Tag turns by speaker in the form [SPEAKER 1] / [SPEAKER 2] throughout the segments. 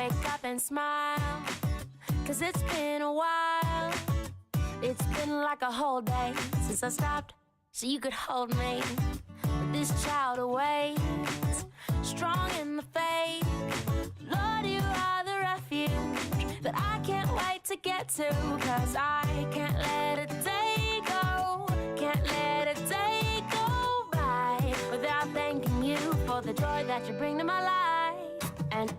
[SPEAKER 1] wake up and smile, 'cause it's been a while. It's been like a whole day since I stopped so you could hold me. But this child awaits, strong in the faith. Lord, you are the refuge that I can't wait to get to, 'cause I can't let a day go, can't let a day go by without thanking you for the joy that you bring to my life. And ooh,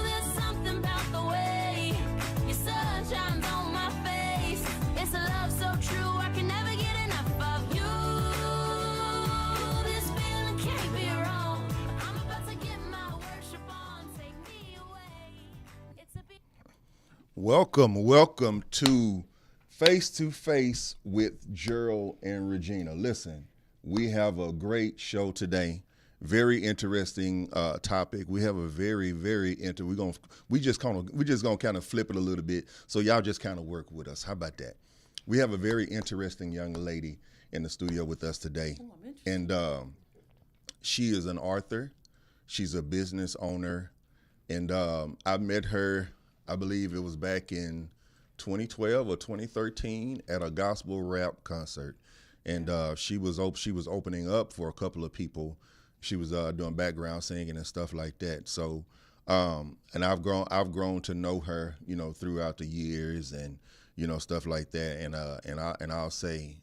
[SPEAKER 1] there's something about the way your sun shines on my face. It's a love so true, I can never get enough of you. This feeling can't be wrong. I'm about to get my worship on. Take me away. It's a big...
[SPEAKER 2] Welcome to Face with Gerald and Regina. Listen, we have a great show today. Very interesting topic. We have a very we just gonna kind of flip it a little bit, so y'all just kind of work with us. How about that? We have a very interesting young lady in the studio with us today, and she is an author. She's a business owner, and I met her, I believe it was back in 2012 or 2013 at a gospel rap concert, and she was opening up for a couple of people. She was doing background singing and stuff like that. So, and I've grown to know her, throughout the years, and stuff like that. And I'll say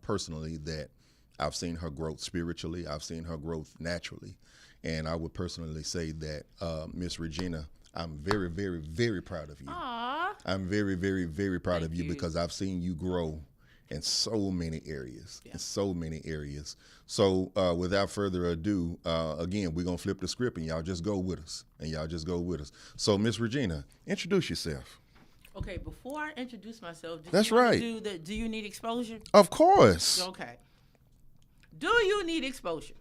[SPEAKER 2] personally that I've seen her growth spiritually. I've seen her growth naturally, and I would personally say that Miss Regina, I'm very, very, very proud of you.
[SPEAKER 3] Aww.
[SPEAKER 2] I'm very, very, very proud
[SPEAKER 3] Thank
[SPEAKER 2] of you
[SPEAKER 3] you.
[SPEAKER 2] because I've seen you grow in so many areas. So without further ado, again, we're going to flip the script and y'all just go with us. So Miss Regina, introduce yourself.
[SPEAKER 3] Okay, before I introduce myself,
[SPEAKER 2] That's
[SPEAKER 3] you wanna
[SPEAKER 2] right.
[SPEAKER 3] Do you need exposure?
[SPEAKER 2] Of course.
[SPEAKER 3] Okay. Do you need exposure?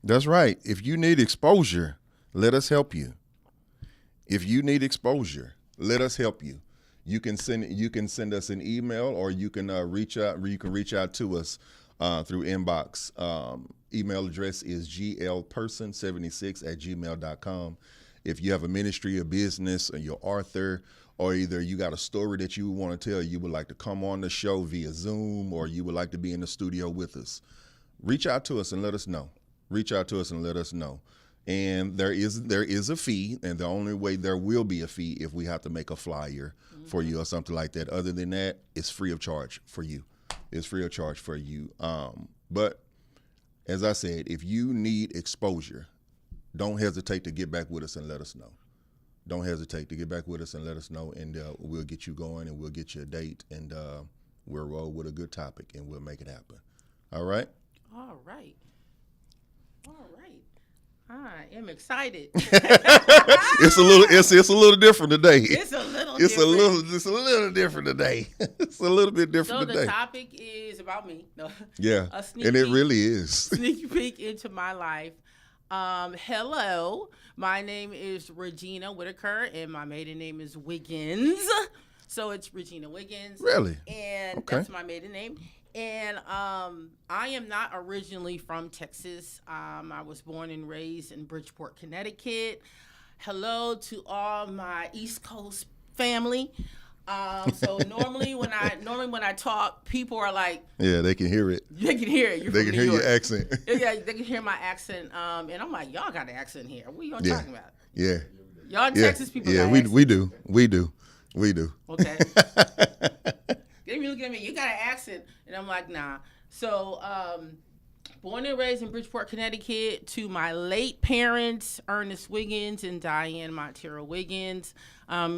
[SPEAKER 2] That's right. If you need exposure, let us help you. If you need exposure, let us help you. You can send us an email, or you can reach out to us through inbox. Email address is glperson76@gmail.com. If you have a ministry, a business, or you're author, or either you got a story that you want to tell, you would like to come on the show via Zoom, or you would like to be in the studio with us, reach out to us and let us know. And there is a fee, and the only way there will be a fee if we have to make a flyer for you or something like that. Other than that, it's free of charge for you. But as I said, if you need exposure, don't hesitate to get back with us and let us know. And we'll get you going, and we'll get you a date, and we'll roll with a good topic, and we'll make it happen. All right?
[SPEAKER 3] All right. I am excited.
[SPEAKER 2] It's a little different today.
[SPEAKER 3] It's a little
[SPEAKER 2] It's
[SPEAKER 3] different.
[SPEAKER 2] a little different today. It's a little bit different
[SPEAKER 3] So
[SPEAKER 2] today.
[SPEAKER 3] the topic is about me. No.
[SPEAKER 2] Yeah,
[SPEAKER 3] A
[SPEAKER 2] and it
[SPEAKER 3] peek-
[SPEAKER 2] really is.
[SPEAKER 3] Sneaky peek into my life. Hello, my name is Regina Whitaker, and my maiden name is Wiggins. So it's Regina Wiggins.
[SPEAKER 2] Really?
[SPEAKER 3] And
[SPEAKER 2] Okay.
[SPEAKER 3] that's my maiden name. And I am not originally from Texas. I was born and raised in Bridgeport, Connecticut. Hello to all my East Coast family. So normally when I talk, people are like,
[SPEAKER 2] Yeah, they can hear it.
[SPEAKER 3] they can hear it. You're
[SPEAKER 2] They
[SPEAKER 3] from
[SPEAKER 2] can
[SPEAKER 3] New
[SPEAKER 2] hear
[SPEAKER 3] York.
[SPEAKER 2] your accent.
[SPEAKER 3] Yeah, they can hear my accent. And I'm like, y'all got an accent here. What are y'all talking about?
[SPEAKER 2] Yeah.
[SPEAKER 3] Y'all
[SPEAKER 2] Yeah.
[SPEAKER 3] Texas people
[SPEAKER 2] Yeah,
[SPEAKER 3] got
[SPEAKER 2] we
[SPEAKER 3] accents.
[SPEAKER 2] do.
[SPEAKER 3] Okay. They be looking at me, you got an accent. And I'm like, nah. So, born and raised in Bridgeport, Connecticut, to my late parents, Ernest Wiggins and Diane Montero Wiggins,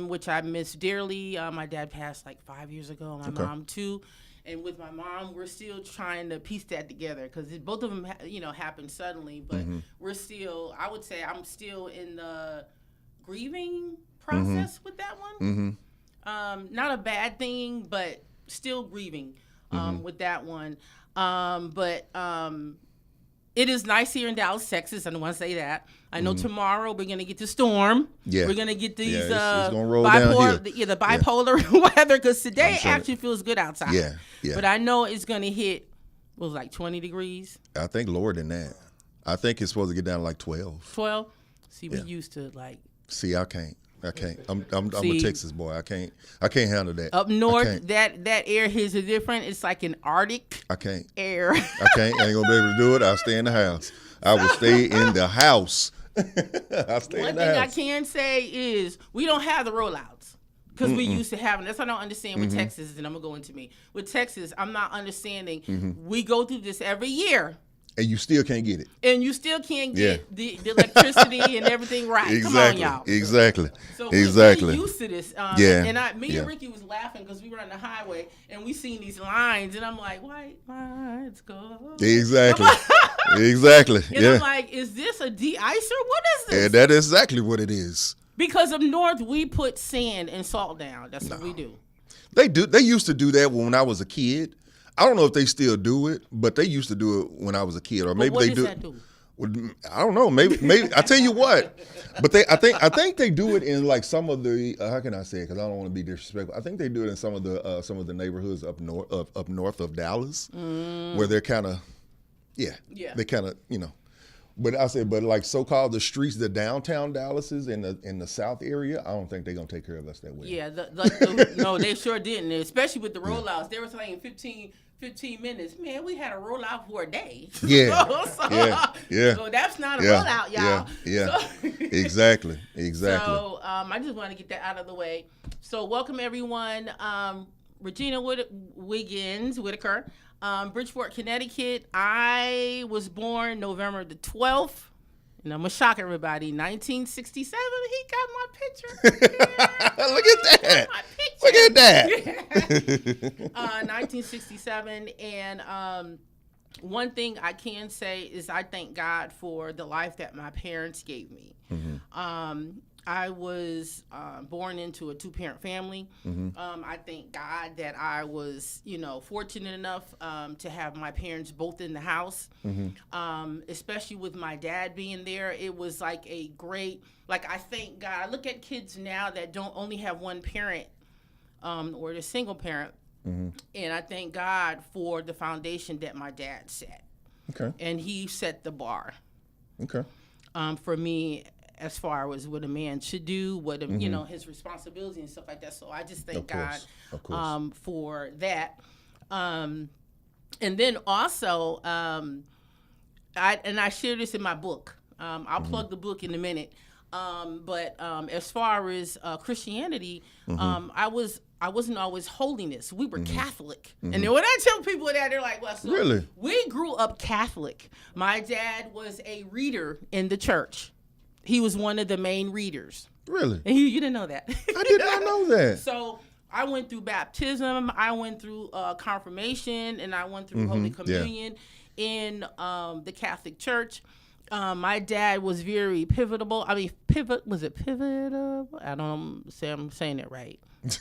[SPEAKER 3] which I miss dearly. My dad passed like 5 years ago, my mom too. And with my mom, we're still trying to piece that together because both of them, happened suddenly. But we're still, I would say I'm still in the grieving process with that one. Not a bad thing, but still grieving with that one. But it is nice here in Dallas, Texas. I don't want to say that. I know tomorrow we're going to get the storm.
[SPEAKER 2] Yeah.
[SPEAKER 3] We're going to get these
[SPEAKER 2] it's gonna roll
[SPEAKER 3] bipolar,
[SPEAKER 2] downhill.
[SPEAKER 3] the bipolar weather, because today
[SPEAKER 2] sure.
[SPEAKER 3] actually feels good outside.
[SPEAKER 2] Yeah.
[SPEAKER 3] But I know it's going to hit, what was it, like 20 degrees?
[SPEAKER 2] I think lower than that. I think it's supposed to get down to like 12.
[SPEAKER 3] 12? See, we used to like
[SPEAKER 2] See, I can't. I'm
[SPEAKER 3] See,
[SPEAKER 2] a Texas boy. I can't handle that.
[SPEAKER 3] Up north, that air here is different. It's like an Arctic
[SPEAKER 2] I can't.
[SPEAKER 3] air.
[SPEAKER 2] I ain't gonna be able to do it. I'll stay in the house. I will stay in the house. I'll stay
[SPEAKER 3] One
[SPEAKER 2] in the
[SPEAKER 3] thing
[SPEAKER 2] house.
[SPEAKER 3] I can say is we don't have the rollouts because we used to have them. That's what I don't understand with Texas, and I'm gonna go into me. With Texas, I'm not understanding. We go through this every year.
[SPEAKER 2] And you still can't get it.
[SPEAKER 3] And you still can't get the electricity and everything right.
[SPEAKER 2] Exactly.
[SPEAKER 3] Come on, y'all.
[SPEAKER 2] Exactly.
[SPEAKER 3] So
[SPEAKER 2] exactly.
[SPEAKER 3] we're used to this.
[SPEAKER 2] Yeah.
[SPEAKER 3] And me and Ricky was laughing because we were on the highway and we seen these lines, and I'm like, white lines go.
[SPEAKER 2] Exactly. exactly.
[SPEAKER 3] And
[SPEAKER 2] Yeah.
[SPEAKER 3] I'm like, is this a de-icer? What is this?
[SPEAKER 2] And that is exactly what it is.
[SPEAKER 3] Because up north, we put sand and salt down. That's what we do.
[SPEAKER 2] They do. They used to do that when I was a kid. I don't know if they still do it, but they used to do it when I was a kid, or maybe
[SPEAKER 3] what
[SPEAKER 2] they
[SPEAKER 3] does
[SPEAKER 2] do.
[SPEAKER 3] that do?
[SPEAKER 2] I don't know. Maybe. I tell you what. But I think they do it in like some of the. How can I say it? Because I don't want to be disrespectful. I think they do it in some of the neighborhoods up north of Dallas, where they're kind of, they kind of But I said, but like so-called the streets, the downtown Dallas is in the South area, I don't think they're gonna take care of us that way.
[SPEAKER 3] Yeah, no, they sure didn't. Especially with the rollouts, they were saying 15 minutes. Man, we had a rollout for a day.
[SPEAKER 2] Yeah, yeah.
[SPEAKER 3] So that's not a rollout, y'all.
[SPEAKER 2] Yeah. So, exactly.
[SPEAKER 3] So I just want to get that out of the way. So welcome everyone. Regina Whittaker. Bridgeport, Connecticut. I was born November the 12th. And I'm going to shock everybody. 1967, he got my picture. Yeah,
[SPEAKER 2] Look at that.
[SPEAKER 3] My picture.
[SPEAKER 2] Look at that.
[SPEAKER 3] 1967. And one thing I can say is I thank God for the life that my parents gave me. Mm-hmm. I was born into a two-parent family. Mm-hmm. I thank God that I was, fortunate enough to have my parents both in the house. Mm-hmm. Especially with my dad being there, it was like a great. I thank God. I look at kids now that don't only have one parent, or the single parent, mm-hmm. and I thank God for the foundation that my dad set. Okay. And he set the bar. Okay. For me, as far as what a man should do, what mm-hmm. His responsibility and stuff like that. So I just thank God for that. And then also, I share this in my book. I'll mm-hmm. plug the book in a minute. But as far as Christianity, mm-hmm. I wasn't always holiness. We were mm-hmm. Catholic. Mm-hmm. And then when I tell people that, they're like, well, so really? We grew up Catholic. My dad was a reader in the church. He was one of the main readers. Really? And you didn't know that.
[SPEAKER 2] I did not know that.
[SPEAKER 3] So I went through baptism, I went through confirmation, and I went through
[SPEAKER 2] mm-hmm.
[SPEAKER 3] Holy Communion in the Catholic Church. My dad was very pivotal. Was it pivotal? I don't say I'm saying it right. What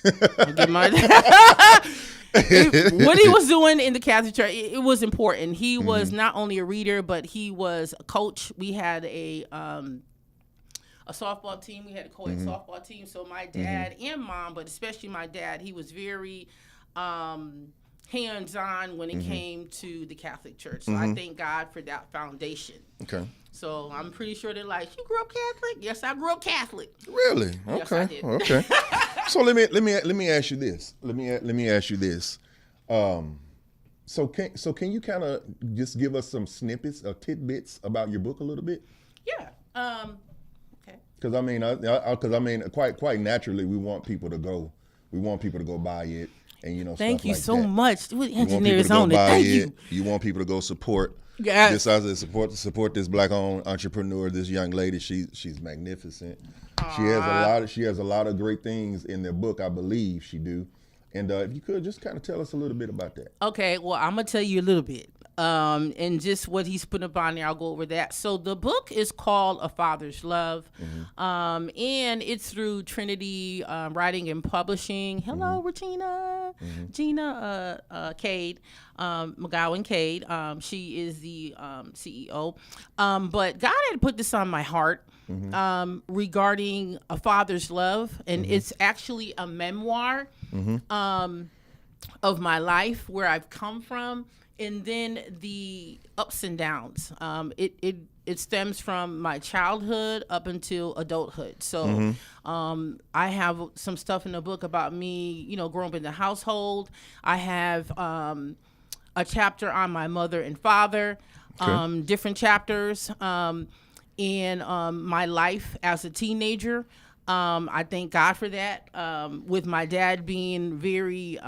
[SPEAKER 3] he was doing in the Catholic Church, it was important. He mm-hmm. was not only a reader, but he was a coach. We had a softball team. We had a co-ed mm-hmm. softball team. So my dad mm-hmm. and mom, but especially my dad, he was very hands-on when it mm-hmm. came to the Catholic Church. So mm-hmm. I thank God for that foundation. Okay. So I'm pretty sure they're like, you grew up Catholic? Yes, I grew up Catholic.
[SPEAKER 2] Really? Okay.
[SPEAKER 3] Yes, I did.
[SPEAKER 2] Okay. So let me ask you this. Let me ask you this. So can you kind of just give us some snippets or tidbits about your book a little bit?
[SPEAKER 3] Yeah. Okay.
[SPEAKER 2] Because I mean, quite naturally, we want people to go buy it, and
[SPEAKER 3] Thank
[SPEAKER 2] stuff
[SPEAKER 3] you
[SPEAKER 2] like
[SPEAKER 3] so
[SPEAKER 2] that.
[SPEAKER 3] much. Engineers on it. Thank you.
[SPEAKER 2] You want people to go support.
[SPEAKER 3] Yeah.
[SPEAKER 2] This I said support this black-owned entrepreneur. This young lady, she's magnificent. She has a lot of great things in their book. I believe she do. And if you could just kind of tell us a little bit about that.
[SPEAKER 3] Okay, well, I'm gonna tell you a little bit, and just what he's put up on there. I'll go over that. So the book is called A Father's Love, mm-hmm. And it's through Trinity Writing and Publishing. Hello, mm-hmm. Regina, mm-hmm. Gina Cade, McGowan Cade. She is the CEO. But God had put this on my heart. Mm-hmm. Regarding a father's love, and mm-hmm. it's actually a memoir mm-hmm. Of my life, where I've come from and then the ups and downs. It stems from my childhood up until adulthood. So I have some stuff in the book about me, growing up in the household. I have a chapter on my mother and father, different chapters, in my life as a teenager. I thank God for that. With my dad being very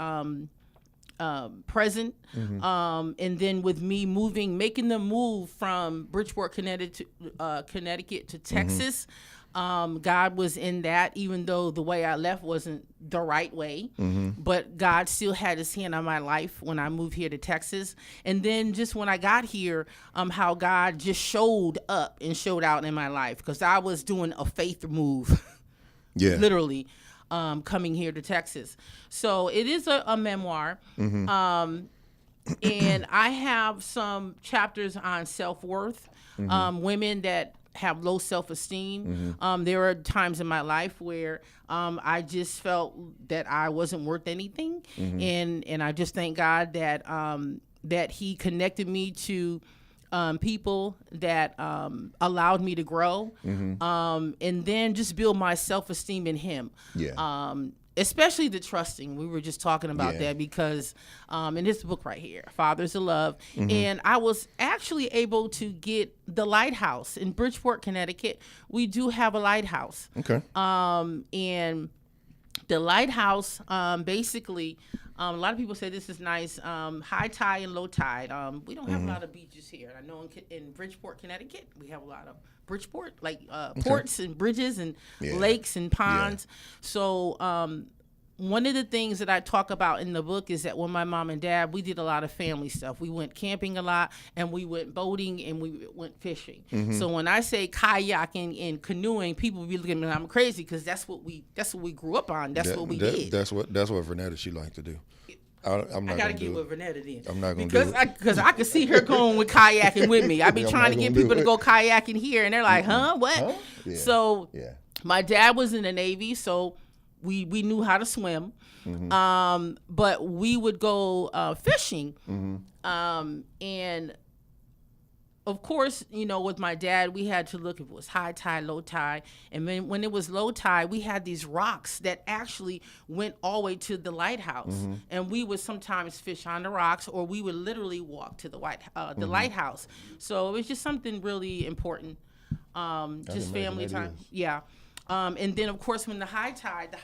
[SPEAKER 3] present, and then with me making the move from Bridgeport, Connecticut to Texas. God was in that, even though the way I left wasn't the right way, but God still had his hand on my life when I moved here to Texas. And then just when I got here, how God just showed up and showed out in my life, because I was doing a faith move, literally, coming here to Texas. So it is a memoir. And I have some chapters on self-worth, women that have low self-esteem. There are times in my life where I just felt that I wasn't worth anything, and I just thank God that that he connected me to people that allowed me to grow, and then just build my self-esteem in him. Especially the trusting. We were just talking about that, because in this book right here, Fathers of Love, and I was actually able to get the lighthouse in Bridgeport, Connecticut. We do have a lighthouse. And the lighthouse, basically, a lot of people say this is nice, high tide and low tide. We don't have a lot of beaches here. I know in Bridgeport, Connecticut, we have a lot of Bridgeport, like ports and bridges and lakes and ponds. So one of the things that I talk about in the book is that when my mom and dad, we did a lot of family stuff. We went camping a lot, and we went boating, and we went fishing. So when I say kayaking and canoeing, people be looking at me like I'm crazy, because that's what we grew up on. That's what we did.
[SPEAKER 2] That's what Vernetta she liked to do. I'm not
[SPEAKER 3] I gotta
[SPEAKER 2] gonna
[SPEAKER 3] get
[SPEAKER 2] do
[SPEAKER 3] with
[SPEAKER 2] it.
[SPEAKER 3] Vernetta then.
[SPEAKER 2] I'm not gonna do it.
[SPEAKER 3] Because I could see her going with kayaking with me. I be
[SPEAKER 2] I'm
[SPEAKER 3] trying
[SPEAKER 2] not
[SPEAKER 3] to get
[SPEAKER 2] gonna do
[SPEAKER 3] people to
[SPEAKER 2] it.
[SPEAKER 3] go kayaking here, and they're like, huh, what?
[SPEAKER 2] Huh? Yeah.
[SPEAKER 3] So
[SPEAKER 2] Yeah.
[SPEAKER 3] my dad was in the Navy, so we knew how to swim. But we would go fishing. And of course, with my dad, we had to look if it was high tide, low tide. And when it was low tide, we had these rocks that actually went all the way to the lighthouse. And we would sometimes fish on the rocks, or we would literally walk to the lighthouse. So it was just something really important, just family time. Yeah. And then, of course, when the high tide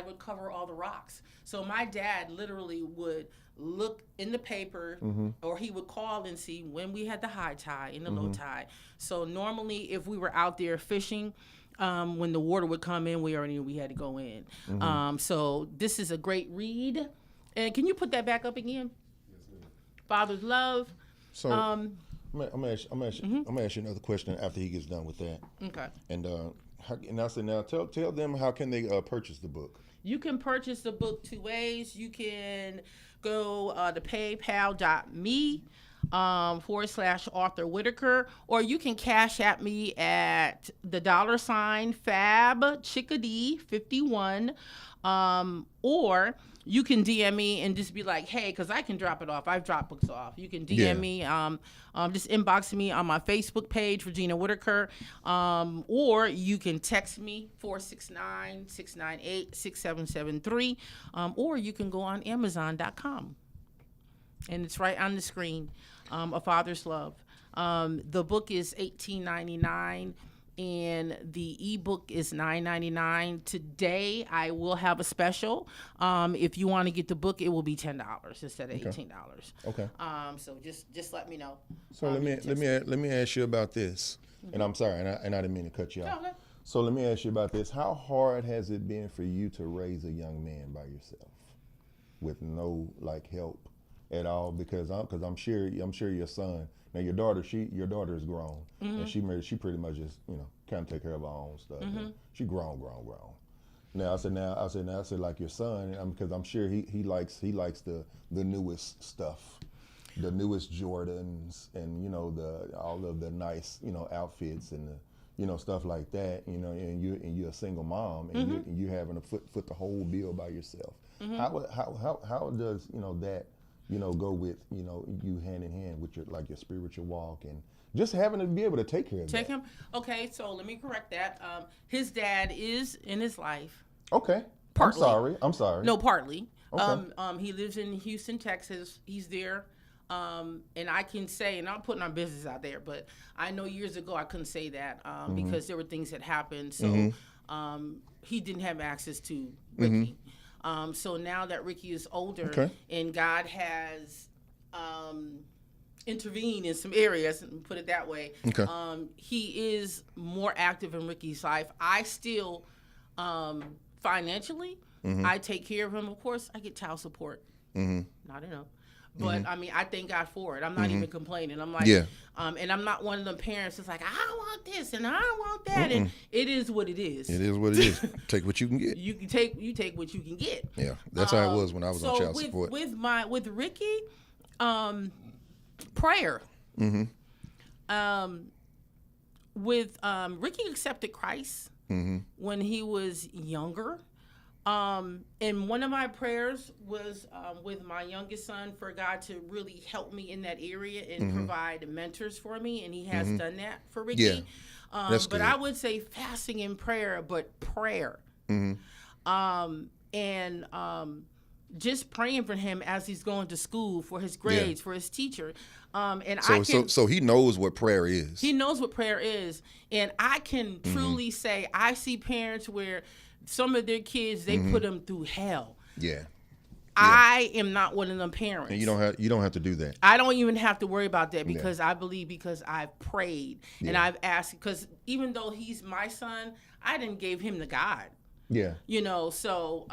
[SPEAKER 3] would cover all the rocks. So my dad literally would look in the paper, or he would call and see when we had the high tide and the low tide. So normally, if we were out there fishing, when the water would come in, we already knew we had to go in. So this is a great read. And can you put that back up again? Father's Love.
[SPEAKER 2] So I'm gonna ask you another question after he gets done with that. Okay. And I said, now tell them how can they purchase the book.
[SPEAKER 3] You can purchase the book two ways. You can go to paypal.me /Arthur Whitaker, or you can cash at me at the $ Fab Chickadee 51, or you can DM me and just be like, hey, because I can drop it off. I've dropped books off. You can DM me, just inbox me on my Facebook page, Regina Whitaker, or you can text me 469-698-6773, or you can go on Amazon.com. And it's right on the screen, A Father's Love. The book is $18.99. And the ebook is $9.99. Today, I will have a special. If you want to get the book, it will be $10 instead of $18.
[SPEAKER 2] Okay.
[SPEAKER 3] So just let me know.
[SPEAKER 2] So let me ask you about this. And I'm sorry, and I didn't mean to cut you off.
[SPEAKER 3] Okay.
[SPEAKER 2] So let me ask you about this. How hard has it been for you to raise a young man by yourself, with no help at all? Because I'm sure your son. Now your daughter is grown, and she pretty much just kind of take care of her own stuff. She grown. Now I said like your son, because I'm sure he likes the newest stuff, the newest Jordans, and all of the nice outfits and the stuff like that. And you're a single mom, and you having to foot the whole bill by yourself. How does that go with, you hand in hand with your spiritual walk and just having to be able to take care of
[SPEAKER 3] Take
[SPEAKER 2] that.
[SPEAKER 3] him. Okay, so let me correct that. His dad is in his life.
[SPEAKER 2] Okay.
[SPEAKER 3] Partly.
[SPEAKER 2] I'm sorry.
[SPEAKER 3] No, partly.
[SPEAKER 2] Okay.
[SPEAKER 3] He lives in Houston, Texas. He's there. And I can say, and I'm putting our business out there, but I know years ago I couldn't say that because there were things that happened. So he didn't have access to Ricky. So now that Ricky is older and God has intervened in some areas, and put it that way, he is more active in Ricky's life. I still, financially, I take care of him. Of course, I get child support. Not enough. But I mean, I thank God for it. I'm not even complaining. I'm like, and I'm not one of them parents that's like, I want this and I want that, and it is what it is.
[SPEAKER 2] It is what it is. Take what you can get.
[SPEAKER 3] You take what you can get.
[SPEAKER 2] Yeah, that's how it was when I was on child support.
[SPEAKER 3] With Ricky, prayer. Ricky accepted Christ when he was younger. And one of my prayers was with my youngest son for God to really help me in that area and provide mentors for me, and he has done that for Ricky.
[SPEAKER 2] Yeah, that's
[SPEAKER 3] but
[SPEAKER 2] good.
[SPEAKER 3] I would say fasting and prayer, but prayer. Just praying for him as he's going to school, for his grades, for his teacher.
[SPEAKER 2] So he knows what prayer is.
[SPEAKER 3] He knows what prayer is. And I can truly say I see parents where some of their kids, they put them through hell.
[SPEAKER 2] Yeah.
[SPEAKER 3] I am not one of them parents.
[SPEAKER 2] And you don't have to do that.
[SPEAKER 3] I don't even have to worry about that because I believe because I've prayed and I've asked, because even though he's my son, I didn't give him to God.
[SPEAKER 2] Yeah.
[SPEAKER 3] So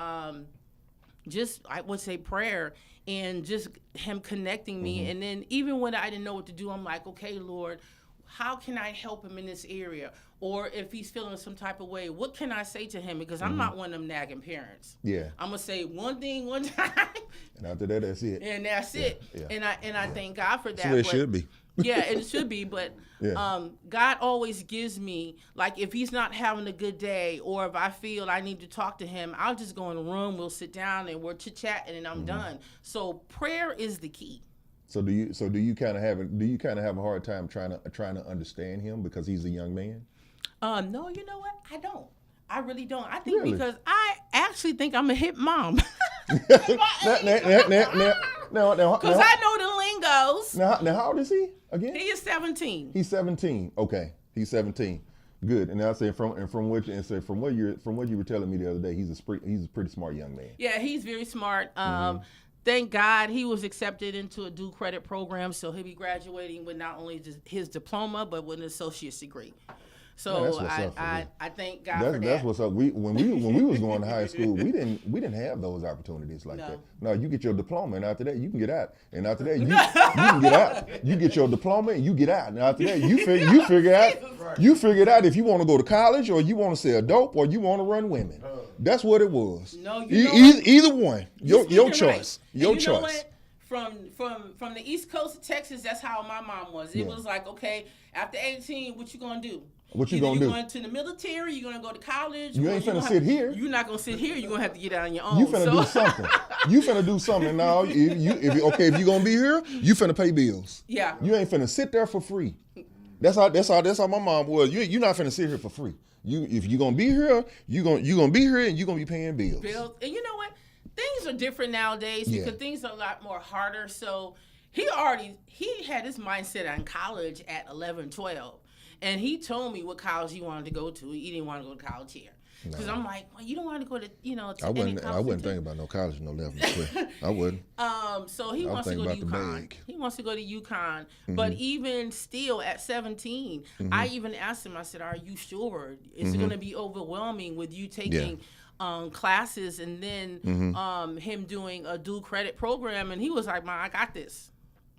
[SPEAKER 3] just I would say prayer and just him connecting me. And then even when I didn't know what to do, I'm like, okay, Lord, how can I help him in this area? Or if he's feeling some type of way, what can I say to him? Because I'm not one of them nagging parents.
[SPEAKER 2] Yeah.
[SPEAKER 3] I'm gonna say one thing one time.
[SPEAKER 2] And after that, that's it.
[SPEAKER 3] And that's it.
[SPEAKER 2] Yeah.
[SPEAKER 3] And I thank God for that.
[SPEAKER 2] That's the way it should be.
[SPEAKER 3] Yeah, it should be. But God always gives me, like, if he's not having a good day, or if I feel I need to talk to him, I'll just go in the room. We'll sit down and we're chit-chatting, and I'm done. So prayer is the key.
[SPEAKER 2] So do you kind of have a hard time trying to understand him because he's a young man?
[SPEAKER 3] No, you know what? I don't. I really don't. I think because I actually think I'm a hip mom. Because I know the lingos.
[SPEAKER 2] Now, how old is he again?
[SPEAKER 3] He is 17.
[SPEAKER 2] He's 17. Okay, he's 17. Good. And I say from what you were telling me the other day, he's a pretty smart young man.
[SPEAKER 3] Yeah, he's very smart. Thank God he was accepted into a dual credit program, so he'll be graduating with not only just his diploma but with an associate's degree. So I thank God for that.
[SPEAKER 2] That's what's up. When we was going to high school, we didn't have those opportunities like that. No, you get your diploma, and after that you can get out. And after that you can get out. You get your diploma and you get out. And after that you figure out if you want to go to college or you want to sell dope or you want to run women. That's what it was.
[SPEAKER 3] No,
[SPEAKER 2] either one. Your choice.
[SPEAKER 3] Right.
[SPEAKER 2] Your
[SPEAKER 3] choice.
[SPEAKER 2] Know
[SPEAKER 3] what? From the East Coast of Texas, that's how my mom was. It was like, okay, after 18, what you gonna do?
[SPEAKER 2] What you gonna do?
[SPEAKER 3] You going to the military? You gonna go to college?
[SPEAKER 2] You ain't finna sit here.
[SPEAKER 3] You're not gonna sit here. You're gonna have to get out on your own.
[SPEAKER 2] You finna do something. You finna do something now. If you gonna be here, you finna pay bills.
[SPEAKER 3] Yeah.
[SPEAKER 2] You ain't finna sit there for free. That's how my mom was. You're not finna sit here for free. If you gonna be here, you gonna be here and you gonna be paying bills.
[SPEAKER 3] And you know what? Things are different nowadays because things are a lot more harder. So he had his mindset on college at 11, 12. And he told me what college he wanted to go to. He didn't want to go to college here. Because I'm like, well, you don't want to go to, to
[SPEAKER 2] I wouldn't
[SPEAKER 3] think
[SPEAKER 2] about no college, no 11, 12. I wouldn't.
[SPEAKER 3] So he wants to go to UConn. He wants to go to UConn. But even still at 17, I even asked him, I said, are you sure? Is it going to be overwhelming with you taking classes and then him doing a dual credit program? And he was like, I got this.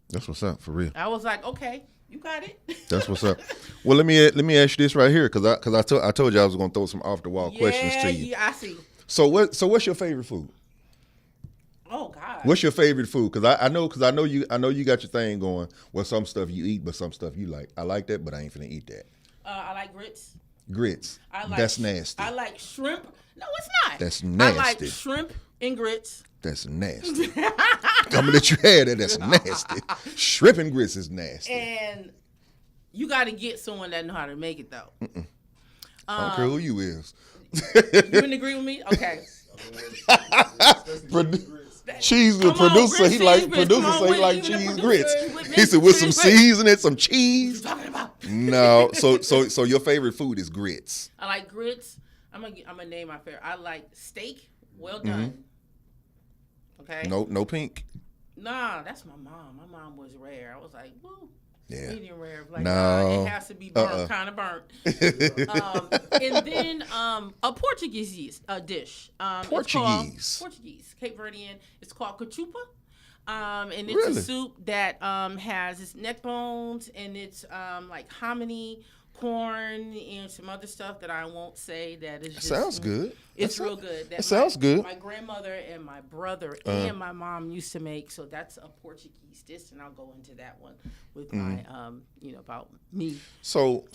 [SPEAKER 2] That's what's up, for real.
[SPEAKER 3] I was like, okay. You got it.
[SPEAKER 2] That's what's up. Well, let me ask you this right here, because I told you I was going to throw some off the wall questions to you.
[SPEAKER 3] Yeah, I see.
[SPEAKER 2] So what's your favorite food?
[SPEAKER 3] Oh God.
[SPEAKER 2] What's your favorite food? Because I know you got your thing going. Well, some stuff you eat, but some stuff you like. I like that, but I ain't finna eat that.
[SPEAKER 3] I like grits.
[SPEAKER 2] Grits. That's nasty.
[SPEAKER 3] I like shrimp. No, it's not.
[SPEAKER 2] That's nasty.
[SPEAKER 3] I like shrimp and grits.
[SPEAKER 2] That's nasty. gonna let you have that. That's nasty. Shrimp and grits is nasty.
[SPEAKER 3] And you got to get someone that know how to make it though.
[SPEAKER 2] I don't care who you is.
[SPEAKER 3] You wouldn't agree with me? Okay.
[SPEAKER 2] Cheese the producer, he like cheese grits. He said with some seasoning, some cheese.
[SPEAKER 3] What you talking about?
[SPEAKER 2] No, so your favorite food is grits.
[SPEAKER 3] I like grits. I'm gonna name my favorite. I like steak, well done. Okay.
[SPEAKER 2] No pink.
[SPEAKER 3] Nah, that's my mom. My mom was rare. I was like, woo.
[SPEAKER 2] Yeah.
[SPEAKER 3] Medium rare. Like,
[SPEAKER 2] No.
[SPEAKER 3] it has to be burnt, kind of burnt. And then a Portuguese dish.
[SPEAKER 2] Portuguese.
[SPEAKER 3] Portuguese, Cape Verdean. It's called cachupa. And it's
[SPEAKER 2] Really?
[SPEAKER 3] a soup that has its neck bones and it's like hominy, corn, and some other stuff that I won't say. That is just,
[SPEAKER 2] Sounds good.
[SPEAKER 3] It's real good.
[SPEAKER 2] It sounds good.
[SPEAKER 3] My grandmother and my brother and my mom used to make. So that's a Portuguese dish, and I'll go into that one with my, about me.
[SPEAKER 2] So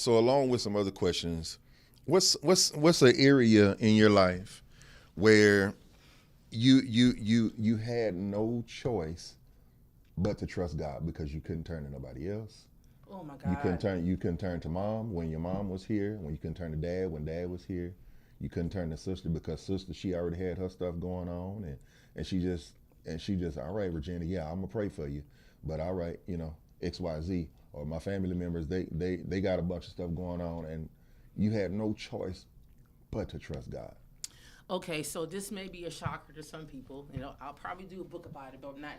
[SPEAKER 2] along with some other questions, what's an area in your life where you had no choice but to trust God because you couldn't turn to nobody else?
[SPEAKER 3] Oh my God!
[SPEAKER 2] You couldn't turn to mom when your mom was here. When you couldn't turn to dad when dad was here. You couldn't turn to sister because sister, she already had her stuff going on, and she just all right, Regina, yeah, I'm gonna pray for you, but all right, XYZ or my family members, they got a bunch of stuff going on, and you had no choice but to trust God.
[SPEAKER 3] Okay, so this may be a shocker to some people. I'll probably do a book about it, but not,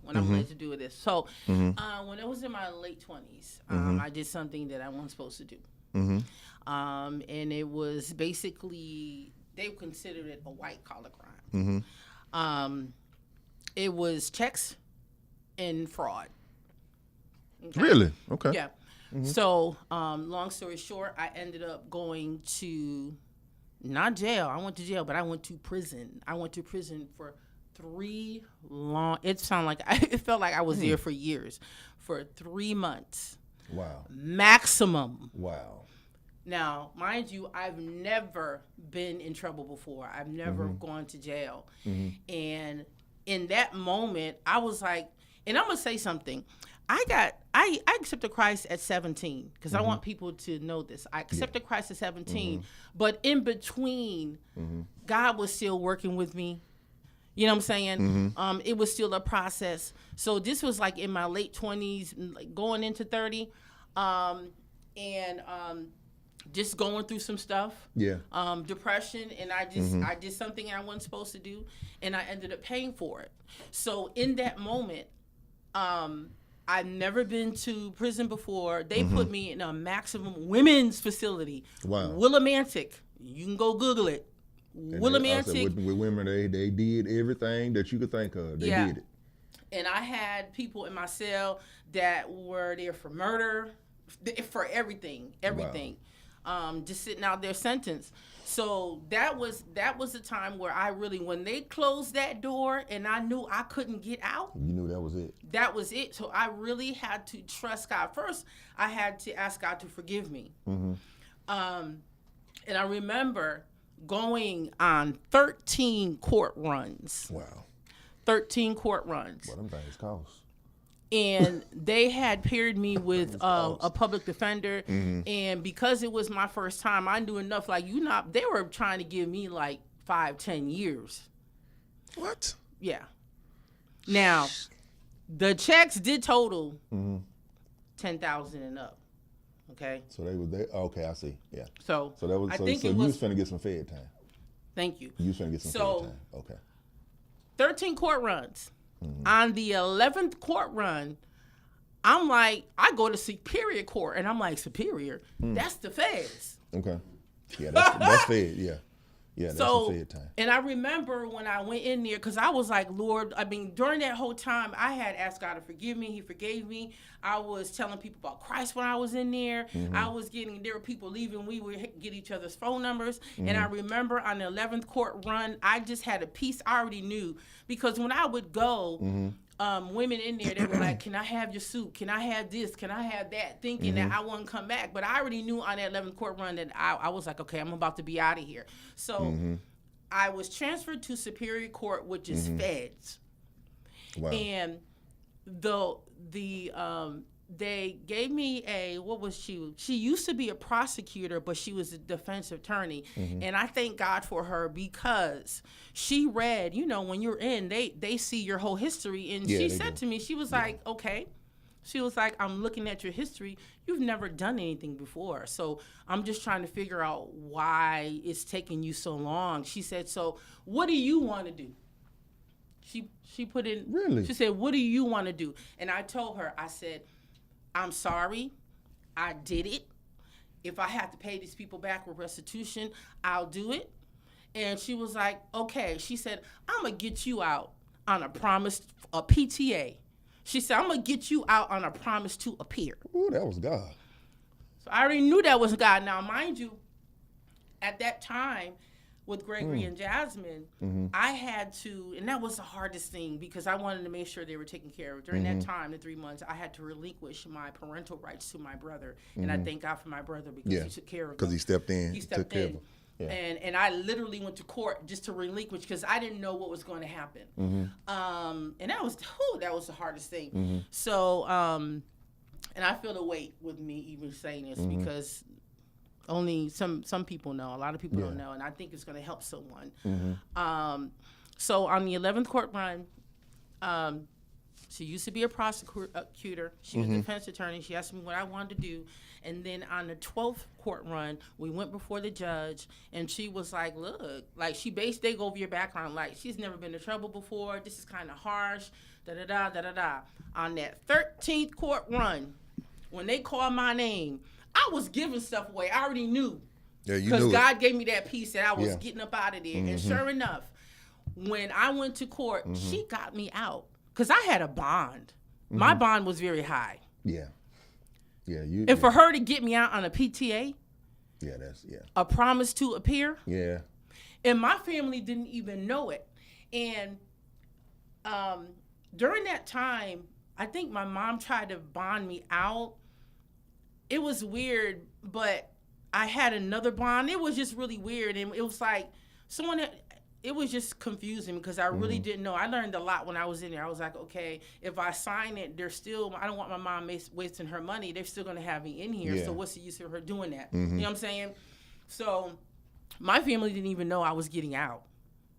[SPEAKER 3] when I'm ready to do this. So, when I was in my late 20s, I did something that I wasn't supposed to do. And it was basically, they considered it a white collar crime. It was checks and fraud. Okay?
[SPEAKER 2] Really? Okay.
[SPEAKER 3] Yeah. So, long story short, I ended up going to, not jail. I went to jail, but I went to prison. I went to prison for 3 long. It felt like I was there for years, for 3 months.
[SPEAKER 2] Wow.
[SPEAKER 3] Maximum.
[SPEAKER 2] Wow.
[SPEAKER 3] Now, mind you, I've never been in trouble before. I've never gone to jail. And in that moment, I was like, and I'm gonna say something. I accepted Christ at 17 because I want people to know this. I accepted Christ at 17, but in between, God was still working with me. You know what I'm saying? It was still a process. So this was like in my late 20s, like going into 30, and just going through some stuff. Yeah. Depression, and I did something I wasn't supposed to do, and I ended up paying for it. So in that moment, I've never been to prison before. They put me in a maximum women's facility. Wow. Willimantic. You can go Google it. Willimantic.
[SPEAKER 2] With women, they did everything that you could think of. They did it.
[SPEAKER 3] And I had people in my cell that were there for murder, for everything. Just sitting out their sentence. So that was the time where I really, when they closed that door and I knew I couldn't get out.
[SPEAKER 2] You knew that was it.
[SPEAKER 3] That was it. So I really had to trust God. First, I had to ask God to forgive me. And I remember going on 13 court runs. Wow. 13 court runs.
[SPEAKER 2] What them things cost.
[SPEAKER 3] And they had paired me with a public defender, and because it was my first time, I knew enough. Like they were trying to give me like 5-10 years.
[SPEAKER 2] What?
[SPEAKER 3] Yeah. Now, the checks did total $10,000 and up. Okay.
[SPEAKER 2] So they were there. Okay, I see. Yeah.
[SPEAKER 3] So
[SPEAKER 2] that was. So you was finna get some Fed time.
[SPEAKER 3] Thank you.
[SPEAKER 2] You was finna get some Fed time. Okay.
[SPEAKER 3] 13 court runs. On the 11th court run, I'm like, I go to Superior Court, and I'm like, Superior? That's the feds.
[SPEAKER 2] Okay. Yeah, that's Fed, yeah. Yeah, that's some Fed time.
[SPEAKER 3] And I remember when I went in there, because I was like, Lord, during that whole time, I had asked God to forgive me. He forgave me. I was telling people about Christ when I was in there. There were people leaving. We would get each other's phone numbers. And I remember on the 11th court run, I just had a peace I already knew. Because when I would go, women in there, they were like, can I have your soup? Can I have this? Can I have that? Thinking that I wouldn't come back. But I already knew on that 11th court run that I was like, okay, I'm about to be out of here. So I was transferred to Superior Court, which is feds.
[SPEAKER 2] Wow.
[SPEAKER 3] And they gave me what was she? She used to be a prosecutor, but she was a defense attorney. And I thank God for her because she read, when you're in, they see your whole history. And she said to me, she was like, okay. She was like, I'm looking at your history. You've never done anything before. So I'm just trying to figure out why it's taking you so long. She said, so what do you want to do? She put in,
[SPEAKER 2] Really?
[SPEAKER 3] She said, what do you want to do? And I told her, I said, I'm sorry, I did it. If I have to pay these people back with restitution, I'll do it. And she was like, okay. She said, I'm going to get you out on a PTA. She said, I'm going to get you out on a promise to appear.
[SPEAKER 2] Ooh, that was God.
[SPEAKER 3] So I already knew that was God. Now, mind you, at that time, with Gregory and Jasmine, I had to, and that was the hardest thing because I wanted to make sure they were taken care of. During that time, the 3 months, I had to relinquish my parental rights to my brother. And I thank God for my brother because he took care of him.
[SPEAKER 2] Because he stepped in.
[SPEAKER 3] He stepped in. Yeah. And I literally went to court just to relinquish because I didn't know what was going to happen. And that was the hardest thing. So, and I feel the weight with me even saying this because only some people know. A lot of people don't know, and I think it's going to help someone. So on the 11th court run, she used to be a prosecutor. She was a defense attorney. She asked me what I wanted to do. And then on the 12th court run, we went before the judge, and she was like, look, like they go over your background. Like, she's never been in trouble before. This is kind of harsh, da-da-da, da-da-da. On that 13th court run, when they called my name, I was giving stuff away. I already knew.
[SPEAKER 2] Yeah, you knew.
[SPEAKER 3] Because God gave me that peace that I was getting up out of there. And sure enough, when I went to court, she got me out. Because I had a bond. My bond was very high.
[SPEAKER 2] Yeah. Yeah.
[SPEAKER 3] And for her to get me out on a PTA, a promise to appear.
[SPEAKER 2] Yeah.
[SPEAKER 3] And my family didn't even know it. And during that time, I think my mom tried to bond me out. It was weird, but I had another bond. It was just really weird. And it was like it was just confusing because I really didn't know. I learned a lot when I was in there. I was like, okay, if I sign it, I don't want my mom wasting her money. They're still going to have me in here. Yeah. So what's the use of her doing that? You know what I'm saying? So my family didn't even know I was getting out.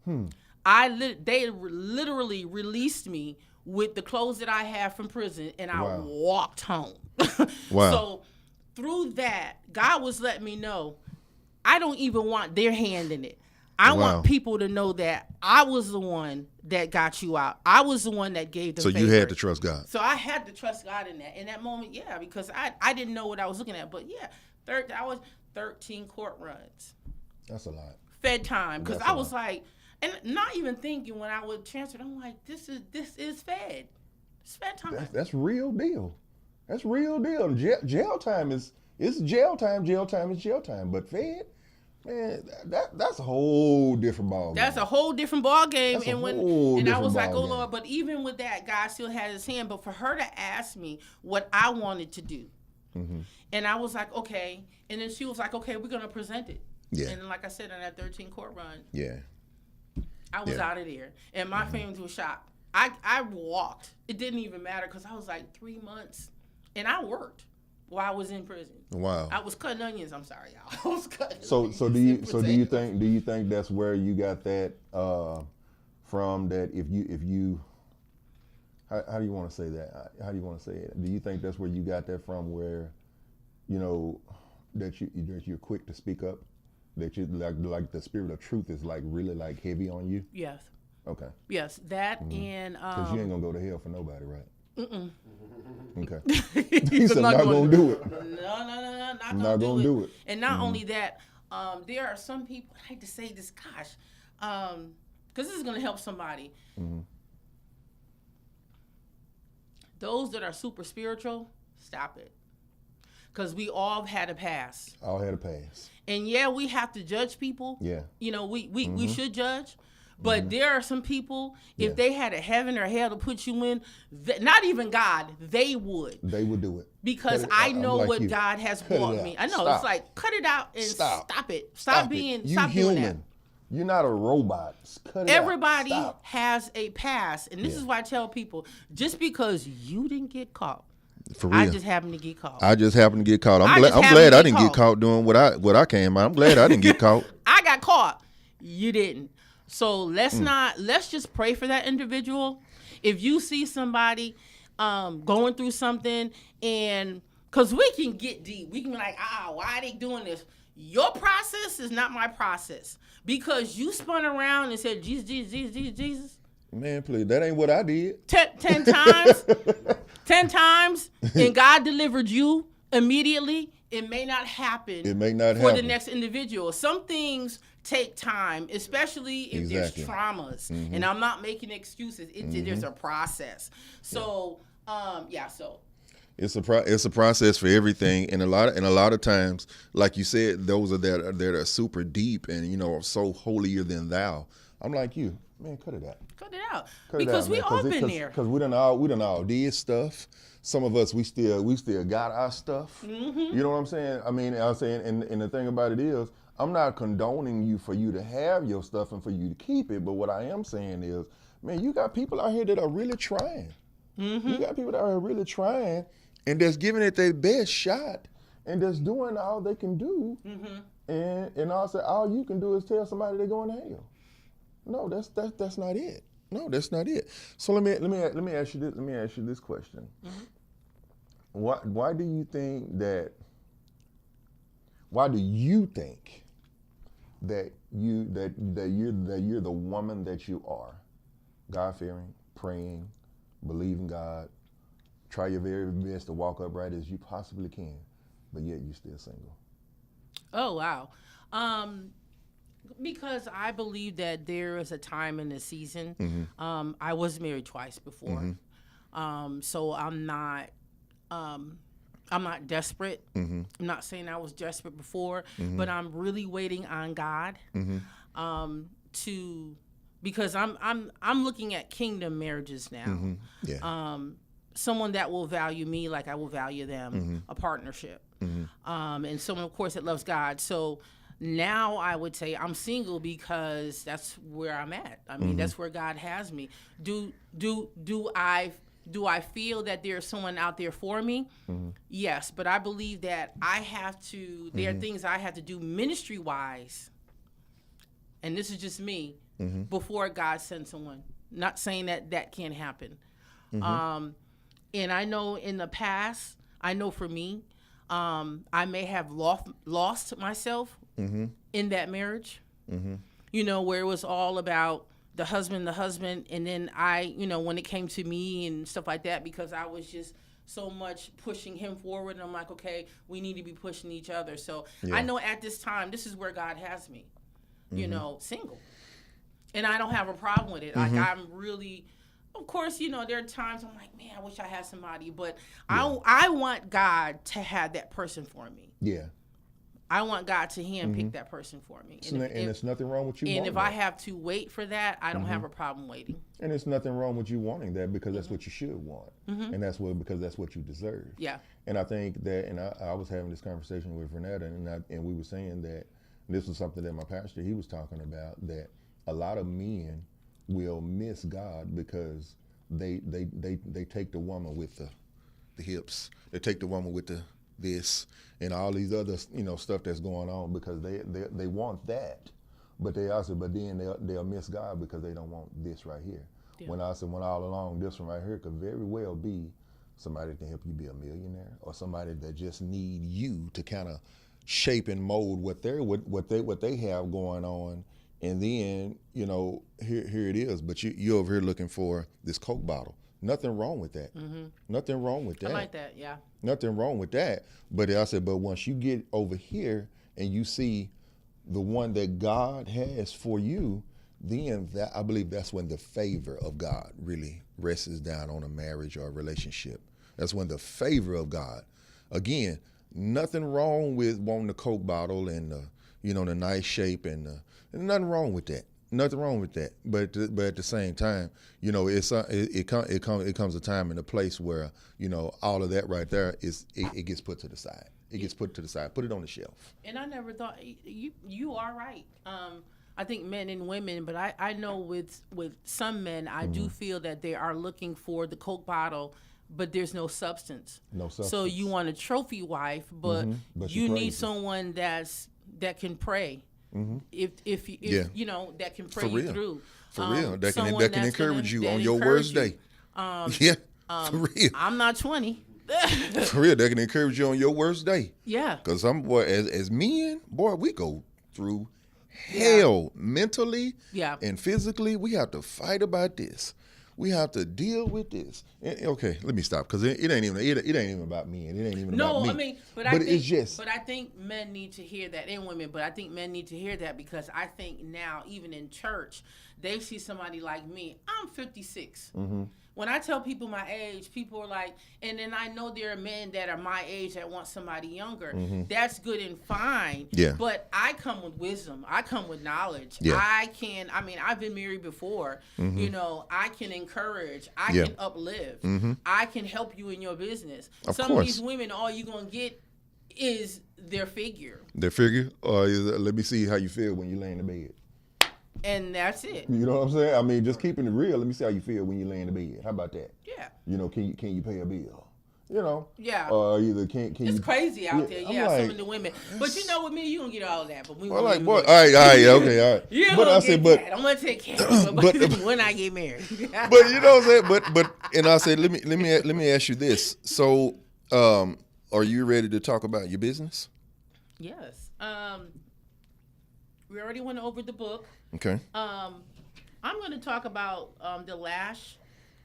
[SPEAKER 3] They literally released me with the clothes that I had from prison, and I walked home.
[SPEAKER 2] Wow.
[SPEAKER 3] So through that, God was letting me know, I don't even want their hand in it. I want people to know that I was the one that got you out. I was the one that gave them favor.
[SPEAKER 2] You had to trust God.
[SPEAKER 3] So I had to trust God in that moment, because I didn't know what I was looking at. But I was 13 court runs.
[SPEAKER 2] That's a lot.
[SPEAKER 3] Fed time, because I was like, and not even thinking when I would transfer, I'm like, this is fed. It's fed time.
[SPEAKER 2] That's real deal. That's real deal. Jail time is jail time. Jail time is jail time. But fed. Man, that's a whole different ball game.
[SPEAKER 3] That's a whole different ball game. And I was like, oh, Lord. But even with that, God still had his hand. But for her to ask me what I wanted to do. And I was like, okay. And then she was like, okay, we're going to present it. Yeah. And like I said, on that 13 court run. Yeah. I was out of there. And my family was shocked. I walked. It didn't even matter because I was like 3 months. And I worked while I was in prison. Wow. I was cutting onions. I'm sorry, y'all. I was cutting onions. So do you think that's where you got that from? That if you how do you want to say that? How do you want to say it? Do you think that's where you got that from? Where that you're quick to speak up? That you like the spirit of truth is like really like heavy on you? Yes. Okay. Yes, that and because you ain't gonna go to hell for nobody, right? Mm-mm. Okay. He said, not gonna do it. No, not gonna do it. And not only that, there are some people, I hate to say this, gosh, because this is gonna help somebody. Those that are super spiritual, stop it. Because we all had a past. All had a past. And we have to judge people. Yeah. We should judge. But there are some people, if they had a heaven or hell to put you in, not even God, they would. They would do it. Because I know like what you. God has brought me. I know. Stop. It's like, cut it out and stop it. Stop doing that.
[SPEAKER 2] You're not a robot. Cut it
[SPEAKER 3] Everybody
[SPEAKER 2] out. Stop.
[SPEAKER 3] has a past, and this is why I tell people: just because you didn't get caught,
[SPEAKER 2] For real.
[SPEAKER 3] I just happened to get caught.
[SPEAKER 2] I just happened to get caught. I'm glad I didn't get caught doing what I came out. I'm glad I didn't get caught.
[SPEAKER 3] I got caught. You didn't. So let's just pray for that individual. If you see somebody going through something, and because we can get deep, we can be like, why are they doing this? Your process is not my process, because you spun around and said, Jesus, Jesus, Jesus, Jesus, Jesus.
[SPEAKER 2] Man, please, that ain't what I did.
[SPEAKER 3] 10 times, 10 times, and God delivered you immediately. It may not happen. For the next individual. Some things take time, especially if there's traumas. Mm-hmm. And I'm not making excuses. There's a process. So, so.
[SPEAKER 2] It's a process for everything, and a lot of times, like you said, those that are super deep and so holier than thou. I'm like you, man. Cut it out.
[SPEAKER 3] Cut it out. Because we all been there.
[SPEAKER 2] Because we done all did stuff. Some of us we still got our stuff. Mm-hmm. You know what I'm saying? I mean, I'm saying, and the thing about it is, I'm not condoning you for you to have your stuff and for you to keep it. But what I am saying is, man, you got people out here that are really trying. Mm-hmm. You got people that are really trying. And that's giving it their best shot, and that's doing all they can do. Mm-hmm. And also, all you can do is tell somebody they're going to hell. No, that's not it. No, that's not it. So let me ask you this. Let me ask you this question. Mm-hmm. Why do you think that you're the woman that you are, God-fearing, praying, believing God? Try your very best to walk upright as you possibly can, but yet you're still single.
[SPEAKER 3] Oh, wow. Because I believe that there is a time in the season. Mm-hmm. I was married twice before. Mm-hmm. So I'm not desperate. Mm-hmm. I'm not saying I was desperate before, mm-hmm. but I'm really waiting on God. Mm-hmm. Because I'm looking at kingdom marriages now. Mm-hmm. Yeah. Someone that will value me like I will value them, mm-hmm. a partnership. Mm-hmm. And someone, of course, that loves God. So now I would say I'm single because that's where I'm at. I mean, mm-hmm. that's where God has me. Do I feel that there's someone out there for me? Mm-hmm. Yes, but I believe that I have to, there mm-hmm. are things I have to do ministry-wise, and this is just me, mm-hmm. before God sends someone. Not saying that can't happen. Mm-hmm. And I know in the past, I know for me, I may have lost myself mm-hmm. in that marriage, mm-hmm. Where it was all about the husband, and then when it came to me and stuff like that, because I was just so much pushing him forward, and I'm like, okay, we need to be pushing each other. So yeah. I know at this time, this is where God has me, mm-hmm. Single. And I don't have a problem with it. Mm-hmm. Like, I'm really... Of course, there are times I'm like, man, I wish I had somebody, but yeah. I want God to have that person for me. Yeah. I want God to handpick mm-hmm. that person for me.
[SPEAKER 2] And there's nothing wrong with you wanting that.
[SPEAKER 3] And if I have to wait for that, I don't mm-hmm. have a problem waiting.
[SPEAKER 2] And there's nothing wrong with you wanting that, because that's mm-hmm. what you should want. Mm-hmm. And because that's what you deserve. Yeah. And I think that, and I was having this conversation with Renetta, and we were saying that this was something that my pastor, he was talking about, that a lot of men will miss God because they take the woman with the hips. They take the woman with the this and all these other stuff that's going on, because they want that, but then they'll miss God because they don't want this right here. Yeah. When all along, this one right here could very well be somebody that can help you be a millionaire, or somebody that just need you to kind of shape and mold what they have going on. And then, here it is, but you're over here looking for this Coke bottle. Nothing wrong with that. Mm-hmm. Nothing wrong with that.
[SPEAKER 3] I like that, yeah.
[SPEAKER 2] Nothing wrong with that. But I said, but once you get over here and you see the one that God has for you, then I believe that's when the favor of God really rests down on a marriage or a relationship. That's when the favor of God. Again, nothing wrong with wanting the Coke bottle and the nice shape and nothing wrong with that. Nothing wrong with that. But at the same time, it comes a time and a place where all of that right there it gets put to the side. It gets put to the side. Put it on the shelf.
[SPEAKER 3] And I never thought you are right. I think men and women, but I know with some men, I do feel that they are looking for the Coke bottle, but there's no substance.
[SPEAKER 2] No substance.
[SPEAKER 3] So you want a trophy wife, but
[SPEAKER 2] But
[SPEAKER 3] you
[SPEAKER 2] she
[SPEAKER 3] need
[SPEAKER 2] crazy.
[SPEAKER 3] someone that can pray. If
[SPEAKER 2] Yeah.
[SPEAKER 3] you know, that can pray
[SPEAKER 2] For
[SPEAKER 3] you
[SPEAKER 2] real.
[SPEAKER 3] through.
[SPEAKER 2] For real. That can
[SPEAKER 3] Someone that's
[SPEAKER 2] encourage you
[SPEAKER 3] that
[SPEAKER 2] on your
[SPEAKER 3] encourage
[SPEAKER 2] worst
[SPEAKER 3] you.
[SPEAKER 2] day. Yeah. For real.
[SPEAKER 3] I'm not 20.
[SPEAKER 2] For real. That can encourage you on your worst day.
[SPEAKER 3] Yeah.
[SPEAKER 2] Because as men, boy, we go through hell mentally and physically. We have to fight about this. We have to deal with this. Okay, let me stop because it ain't even about me, and it ain't even about me.
[SPEAKER 3] No, I mean, but
[SPEAKER 2] it's just.
[SPEAKER 3] But I think men need to hear that, and women. But I think men need to hear that because I think now, even in church, they see somebody like me. I'm 56. When I tell people my age, people are like, and then I know there are men that are my age that want somebody younger. That's good and fine.
[SPEAKER 2] Yeah.
[SPEAKER 3] But I come with wisdom. I come with knowledge.
[SPEAKER 2] Yeah.
[SPEAKER 3] I've been married before. You know, I can encourage. I
[SPEAKER 2] Yeah.
[SPEAKER 3] can uplift. I can help you in your business.
[SPEAKER 2] Of
[SPEAKER 3] Some
[SPEAKER 2] course.
[SPEAKER 3] of these women, all you're going to get is their figure.
[SPEAKER 2] Their figure? Let me see how you feel when you lay in the bed.
[SPEAKER 3] And that's it.
[SPEAKER 2] You know what I'm saying? I mean, just keeping it real. Let me see how you feel when you lay in the bed. How about that?
[SPEAKER 3] Yeah.
[SPEAKER 2] You know, can you pay a bill? You know?
[SPEAKER 3] Yeah.
[SPEAKER 2] Either can
[SPEAKER 3] It's
[SPEAKER 2] you?
[SPEAKER 3] crazy out there.
[SPEAKER 2] I'm
[SPEAKER 3] Yeah,
[SPEAKER 2] like,
[SPEAKER 3] some of the women. But you know, with me, you don't get all that. But we
[SPEAKER 2] Well, like, boy, all right, okay, all right.
[SPEAKER 3] You
[SPEAKER 2] But
[SPEAKER 3] don't
[SPEAKER 2] I said,
[SPEAKER 3] get that. I'm gonna take care of it when I get married.
[SPEAKER 2] but you know what I'm saying? But and I said, let me ask you this. So, are you ready to talk about your business?
[SPEAKER 3] Yes. We already went over the book.
[SPEAKER 2] Okay.
[SPEAKER 3] I'm going to talk about the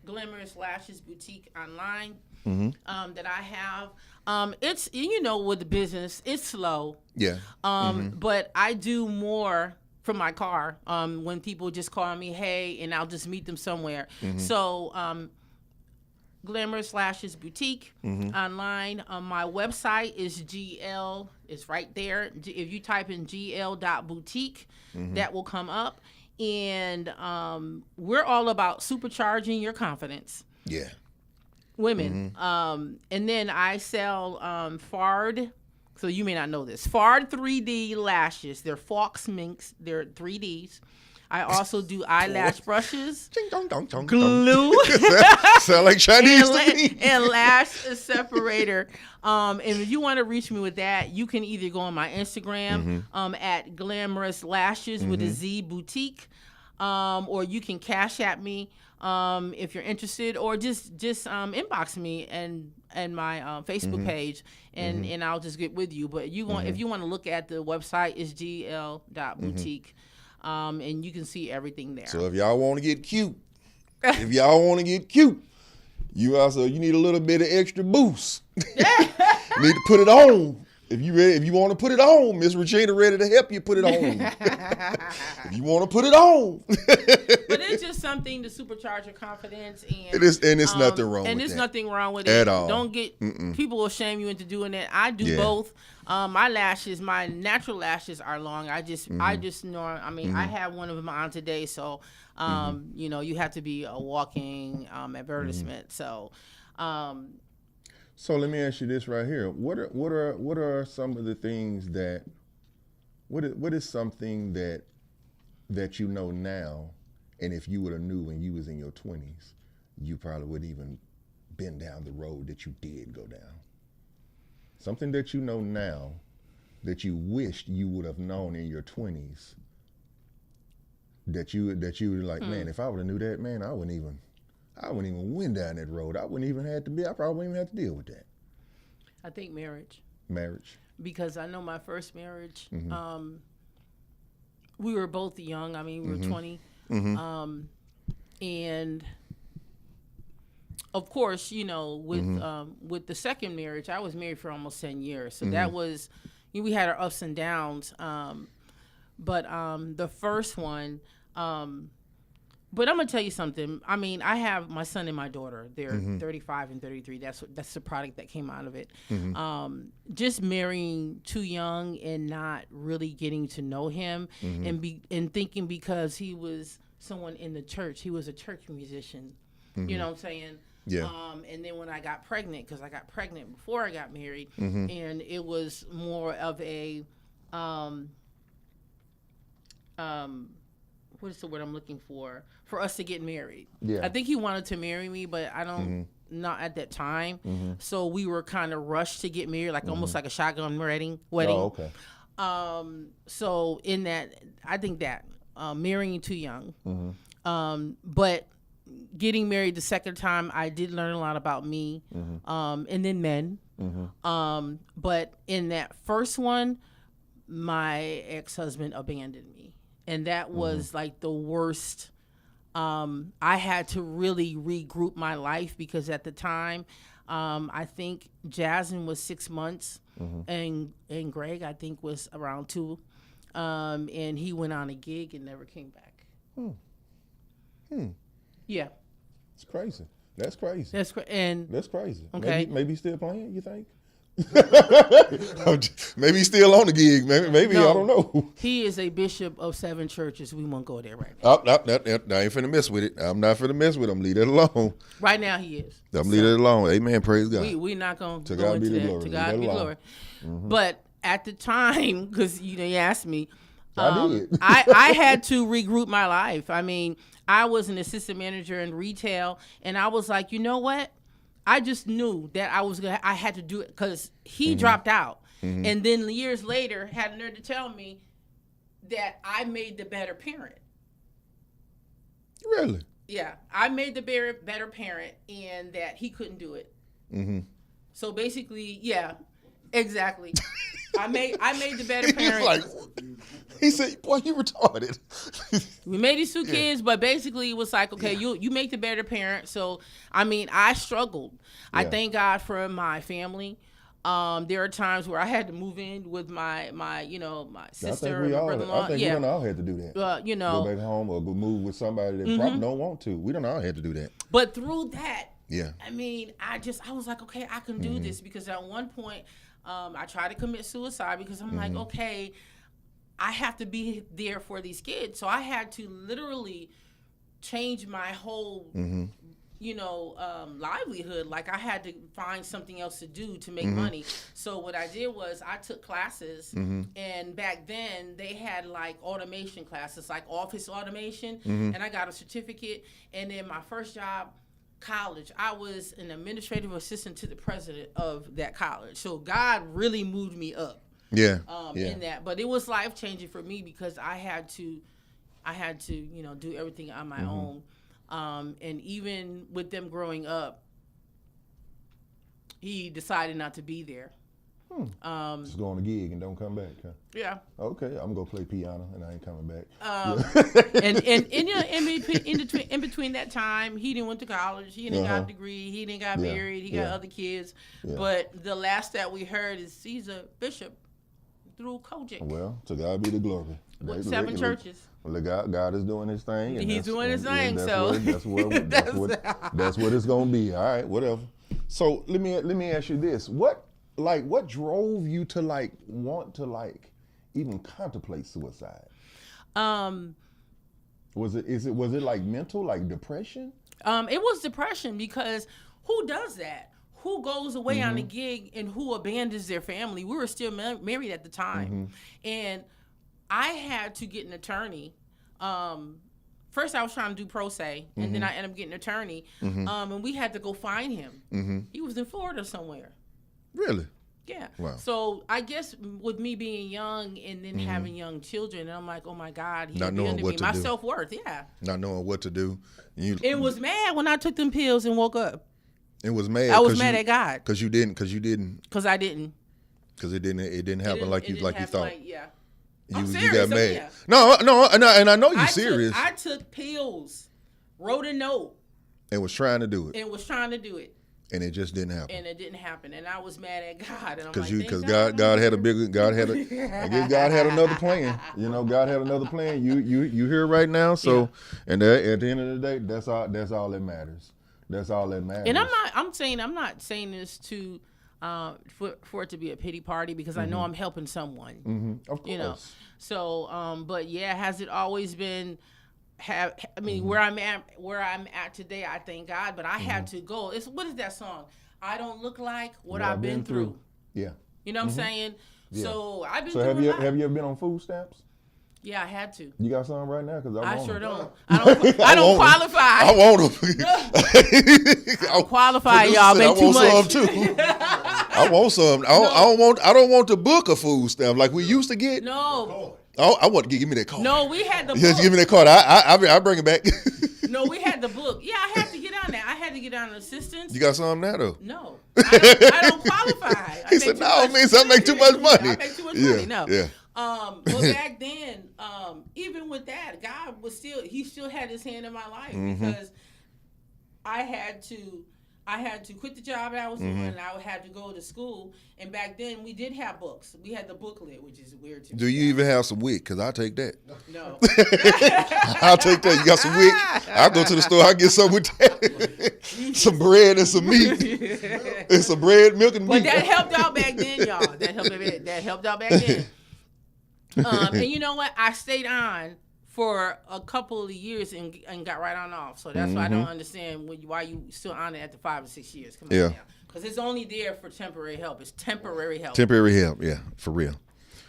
[SPEAKER 3] Glamorous Lashes Boutique online that I have. It's, you know, with the business, it's slow.
[SPEAKER 2] Yeah.
[SPEAKER 3] But I do more from my car when people just call me, hey, and I'll just meet them somewhere. So Glamorous Lashes Boutique online. My website is GL. It's right there. If you type in gl.boutique, that will come up. And we're all about supercharging your confidence.
[SPEAKER 2] Yeah.
[SPEAKER 3] Women. And then I sell Fard. So you may not know this. Fard 3D lashes. They're Fox Minks. They're 3Ds. I also do eyelash brushes,
[SPEAKER 2] Ding, dong, dong, dong,
[SPEAKER 3] glue,
[SPEAKER 2] Sound like Chinese to me.
[SPEAKER 3] and lash separator. And if you want to reach me with that, you can either go on my Instagram at Glamorous Lashes with a Z Boutique, or you can cash at me if you're interested, or just inbox me and my Facebook page, and I'll just get with you. But if you want to look at the website, it's gl.boutique. And you can see everything there.
[SPEAKER 2] So if y'all want to get cute, you need a little bit of extra boost. You need to put it on. If you want to put it on, Miss Regina ready to help you put it on. If you want to put it on.
[SPEAKER 3] But it's just something to supercharge your confidence, and
[SPEAKER 2] it's nothing wrong with
[SPEAKER 3] and
[SPEAKER 2] that.
[SPEAKER 3] there's nothing wrong with
[SPEAKER 2] At
[SPEAKER 3] it.
[SPEAKER 2] all.
[SPEAKER 3] Don't get people will shame you into doing it. I do both. My lashes, my natural lashes are long. I just know. I mean, I have one of them on today, so you know, you have to be a walking advertisement. So.
[SPEAKER 2] So let me ask you this right here. What are some of the things what is something that you know now, and if you would have knew when you was in your 20s, you probably wouldn't even been down the road that you did go down? Something that you know now that you wished you would have known in your 20s, that you were like, man, if I would have knew that, man, I wouldn't even went down that road. I probably wouldn't even have to deal with that.
[SPEAKER 3] I think marriage. Because I know my first marriage, we were both young. I mean, we were 20. And of course, you know, with the second marriage, I was married for almost 10 years. So that was, we had our ups and downs. But the first one, but I'm gonna tell you something. I mean, I have my son and my daughter. They're 35 and 33. That's the product that came out of it. Just marrying too young and not really getting to know him, and thinking because he was someone in the church, he was a church musician. You know what I'm saying?
[SPEAKER 2] Yeah.
[SPEAKER 3] And then when I got pregnant, because I got pregnant before I got married, and it was more of a what is the word I'm looking for us to get married.
[SPEAKER 2] Yeah.
[SPEAKER 3] I think he wanted to marry me, but I don't, not at that time. So we were kind of rushed to get married, like almost like a shotgun wedding.
[SPEAKER 2] Oh, okay.
[SPEAKER 3] So in that, I think that marrying too young. But getting married the second time, I did learn a lot about me, and then men. But in that first one, my ex-husband abandoned me, and that was like the worst. I had to really regroup my life because at the time, I think Jasmine was 6 months, and Greg, I think, was around 2, and he went on a gig and never came back. Yeah,
[SPEAKER 2] It's crazy. That's crazy.
[SPEAKER 3] that's and
[SPEAKER 2] That's crazy.
[SPEAKER 3] Okay.
[SPEAKER 2] Maybe he's still playing, you think? Maybe he's still on the gig. Maybe
[SPEAKER 3] No.
[SPEAKER 2] I don't know.
[SPEAKER 3] he is a bishop of 7 churches. We won't go there right now.
[SPEAKER 2] I ain't finna mess with it. I'm not finna mess with him. Leave that alone.
[SPEAKER 3] Right now, he is.
[SPEAKER 2] I'm leave that alone. Amen. Praise God.
[SPEAKER 3] We're not going
[SPEAKER 2] To
[SPEAKER 3] to go
[SPEAKER 2] God be
[SPEAKER 3] into
[SPEAKER 2] the
[SPEAKER 3] that.
[SPEAKER 2] glory.
[SPEAKER 3] To
[SPEAKER 2] Leave
[SPEAKER 3] God
[SPEAKER 2] that
[SPEAKER 3] be the
[SPEAKER 2] alone.
[SPEAKER 3] glory. But at the time, because you asked me,
[SPEAKER 2] I did.
[SPEAKER 3] I had to regroup my life. I mean, I was an assistant manager in retail, and I was like, you know what? I just knew that I had to do it because he dropped out. And then years later, had the nerve to tell me that I made the better parent.
[SPEAKER 2] Really?
[SPEAKER 3] Yeah, I made the better parent, and that he couldn't do it. So basically, yeah, exactly. I made the better parent.
[SPEAKER 2] He said, "Boy, you retarded."
[SPEAKER 3] We made these 2 kids, but basically it was like, okay, you make the better parent. So I mean, I struggled. I
[SPEAKER 2] Yeah.
[SPEAKER 3] thank God for my family. There are times where I had to move in with my my sister and my brother-in-law.
[SPEAKER 2] I think we don't all had to do that. Go back home or go move with somebody that probably don't want to. We don't all had to do that.
[SPEAKER 3] But through that,
[SPEAKER 2] Yeah.
[SPEAKER 3] I mean, I was like, okay, I can do this, because at one point, I tried to commit suicide because I'm like, okay, I have to be there for these kids. So I had to literally change my whole, livelihood. Like I had to find something else to do to make money. So what I did was I took classes, and back then they had like automation classes, like office automation, and I got a certificate. And then my first job, college, I was an administrative assistant to the president of that college. So God really moved me up.
[SPEAKER 2] Yeah.
[SPEAKER 3] In that, but it was life changing for me because I had to do everything on my own. And even with them growing up, he decided not to be there.
[SPEAKER 2] Just go on a gig and don't come back, huh?
[SPEAKER 3] Yeah.
[SPEAKER 2] Okay, I'm gonna play piano and I ain't coming back.
[SPEAKER 3] And in between that time, he didn't went to college. He didn't got a degree. He didn't got married. He got other kids.
[SPEAKER 2] Yeah.
[SPEAKER 3] But the last that we heard is he's a bishop through Kojic.
[SPEAKER 2] Well, to God be the glory.
[SPEAKER 3] With 7 churches.
[SPEAKER 2] Well, God is doing his thing. And
[SPEAKER 3] He's doing his thing.
[SPEAKER 2] That's what it's gonna be. All right, whatever. So let me ask you this: what drove you to want to even contemplate suicide? Was it like mental, like depression?
[SPEAKER 3] It was depression, because who does that? Who goes away on a gig and who abandons their family? We were still married at the time. And I had to get an attorney. First, I was trying to do pro se, and then I ended up getting an attorney. And we had to go find him. He was in Florida somewhere.
[SPEAKER 2] Really?
[SPEAKER 3] Yeah.
[SPEAKER 2] Wow.
[SPEAKER 3] So I guess with me being young and then having young children, and I'm like, oh my God, he
[SPEAKER 2] Not knowing
[SPEAKER 3] abandoned
[SPEAKER 2] what
[SPEAKER 3] me.
[SPEAKER 2] to
[SPEAKER 3] My
[SPEAKER 2] do.
[SPEAKER 3] self-worth, yeah.
[SPEAKER 2] Not knowing what to do.
[SPEAKER 3] It was mad when I took them pills and woke up.
[SPEAKER 2] It was mad.
[SPEAKER 3] I was mad at God.
[SPEAKER 2] Because you didn't.
[SPEAKER 3] Because I didn't.
[SPEAKER 2] Because it didn't happen like you thought.
[SPEAKER 3] Yeah.
[SPEAKER 2] You
[SPEAKER 3] I'm
[SPEAKER 2] got
[SPEAKER 3] serious,
[SPEAKER 2] mad.
[SPEAKER 3] yeah.
[SPEAKER 2] No, and I know you're serious.
[SPEAKER 3] I took pills, wrote a note,
[SPEAKER 2] and was trying to do it.
[SPEAKER 3] and was trying to do it,
[SPEAKER 2] And it just didn't happen.
[SPEAKER 3] and it didn't happen. And I was mad at God. And I'm
[SPEAKER 2] Because
[SPEAKER 3] like,
[SPEAKER 2] God had I guess God had another plan. God had another plan. You here right now. So, and at the end of the day, that's all that matters. That's all that matters.
[SPEAKER 3] And I'm not saying this to for it to be a pity party, because I know I'm helping someone.
[SPEAKER 2] Of course.
[SPEAKER 3] So but yeah, has it always been where I'm at today, I thank God, but I had to go. What is that song? I don't look like what I've been through.
[SPEAKER 2] Yeah.
[SPEAKER 3] You know what I'm saying?
[SPEAKER 2] Yeah.
[SPEAKER 3] So I've been
[SPEAKER 2] So
[SPEAKER 3] through
[SPEAKER 2] have
[SPEAKER 3] a
[SPEAKER 2] you
[SPEAKER 3] lot.
[SPEAKER 2] ever been on food stamps?
[SPEAKER 3] Yeah, I had to.
[SPEAKER 2] You got some right now? Because
[SPEAKER 3] I sure
[SPEAKER 2] them.
[SPEAKER 3] don't. I don't qualify.
[SPEAKER 2] I want them.
[SPEAKER 3] I don't qualify, y'all. Make too much.
[SPEAKER 2] I want some too. I want some. I don't want the book of food stamp like we used to get.
[SPEAKER 3] No.
[SPEAKER 2] I want to give me that card.
[SPEAKER 3] No, we had the book.
[SPEAKER 2] Just give me that card. I bring it back.
[SPEAKER 3] No, we had the book. Yeah, I had to get on that. I had to get on assistance.
[SPEAKER 2] You got some now though?
[SPEAKER 3] No, I don't qualify.
[SPEAKER 2] He said, "No, it means I make too much money."
[SPEAKER 3] I make too much money. No.
[SPEAKER 2] Yeah.
[SPEAKER 3] But back then, even with that, God was he still had his hand in my life because I had to quit the job that I was doing, and I had to go to school. And back then, we did have books. We had the booklet, which is weird to me.
[SPEAKER 2] Do you even have some wick? Because I'll take that.
[SPEAKER 3] No.
[SPEAKER 2] I'll take that. You got some wick? I'll go to the store. I'll get some with that. Some bread and some meat. And some bread, milk, and meat.
[SPEAKER 3] But that helped out back then, y'all. That helped out back then. And you know what? I stayed on for a couple of years and got right on off. So that's why I don't understand why you still on it after 5 or 6 years. Come on now. Because it's only there for temporary help. It's temporary help.
[SPEAKER 2] Temporary help, yeah, for real.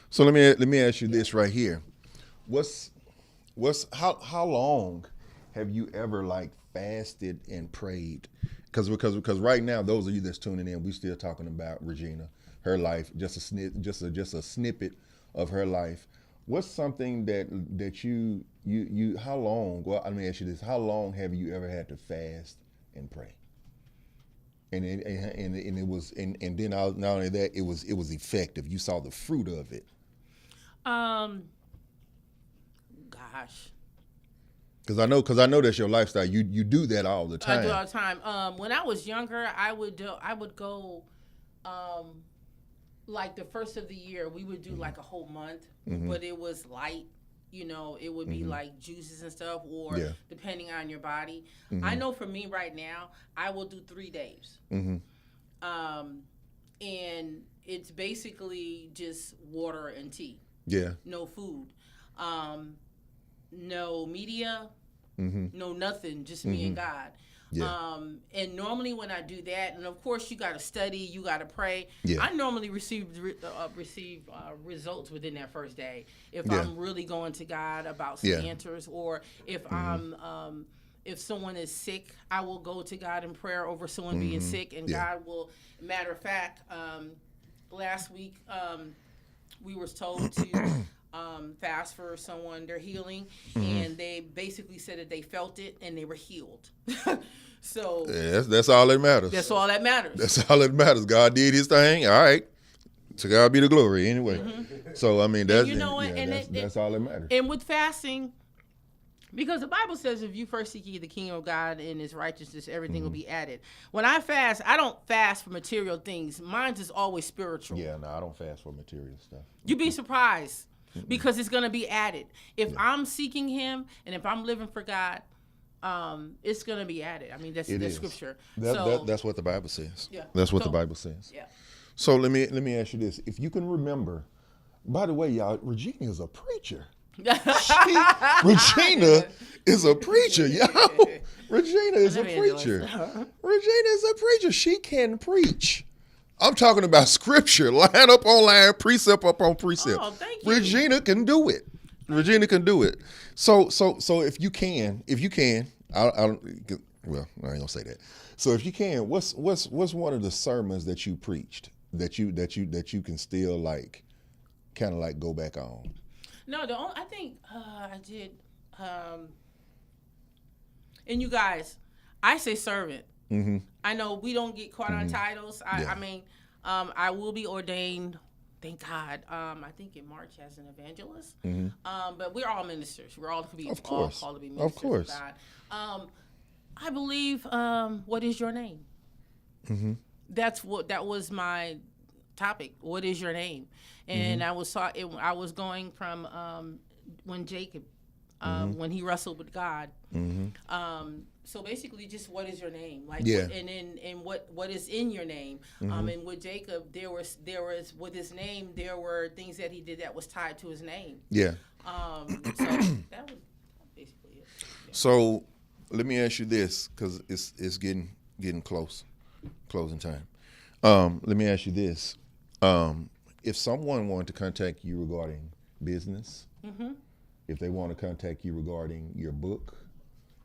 [SPEAKER 2] So let me ask you this right here. How long have you ever like fasted and prayed? Because right now, those of you that's tuning in, we still talking about Regina, her life, just a snippet of her life. What's something that you how long? Well, let me ask you this: how long have you ever had to fast and pray? And it was and then not only that, it was effective. You saw the fruit of it.
[SPEAKER 3] Gosh.
[SPEAKER 2] Because I know that's your lifestyle. You do that all the time.
[SPEAKER 3] I do all the time. When I was younger, I would go. Like the first of the year, we would do like a whole month, but it was light. You know, it would be like juices and stuff, or depending on your body. I know for me right now, I will do 3 days. And it's basically just water and tea. Yeah. No food. No media. No nothing. Just me and God. Yeah. And normally when I do that, and of course you got to study, you got to pray. Yeah. I normally receive results within that first day if I'm really going to God about some answers, or if if someone is sick, I will go to God in prayer over someone being sick, and God will. Matter of fact, last week we were told to. Fast for someone, their healing, and they basically said that they felt it and they were healed. So
[SPEAKER 2] that's all that matters.
[SPEAKER 3] That's all that matters.
[SPEAKER 2] That's all that matters. God did his thing. All right. To God be the glory anyway. So I mean that's that's all that matters.
[SPEAKER 3] And with fasting, because the Bible says if you first seek ye the kingdom of God and his righteousness, everything will be added. When I fast, I don't fast for material things. Mine is always spiritual.
[SPEAKER 2] Yeah, no, I don't fast for material stuff.
[SPEAKER 3] You'd be surprised. Because it's going to be added. If I'm seeking him and if I'm living for God, it's going to be added. I mean, that's scripture.
[SPEAKER 2] That's what the Bible says. Yeah. That's what the Bible says.
[SPEAKER 3] Yeah.
[SPEAKER 2] So let me ask you this. If you can remember, by the way, y'all, Regina is a preacher. Regina is a preacher, y'all. Regina is a preacher. Regina is a preacher. She can preach. I'm talking about scripture, line up on line, precept up on precept.
[SPEAKER 3] Oh, thank you.
[SPEAKER 2] Regina can do it. Regina can do it. So if you can, I ain't gonna say that. So if you can, what's one of the sermons that you preached that you can still like, kind of like go back on?
[SPEAKER 3] No, I think I did. And you guys, I say servant. I know we don't get caught on titles. I mean, I will be ordained, thank God, I think in March as an evangelist. But we're all ministers. We're all called to be ministers of God. I believe, what is your name? That was my topic. What is your name? And I was going from when Jacob, when he wrestled with God. So basically, just what is your name? Like, what is in your name? And with Jacob, there was with his name, there were things that he did that was tied to his name. Yeah. So that was basically it. Yeah.
[SPEAKER 2] So let me ask you this, because it's getting closing time. Let me ask you this: if someone wanted to contact you regarding business, if they want to contact you regarding your book,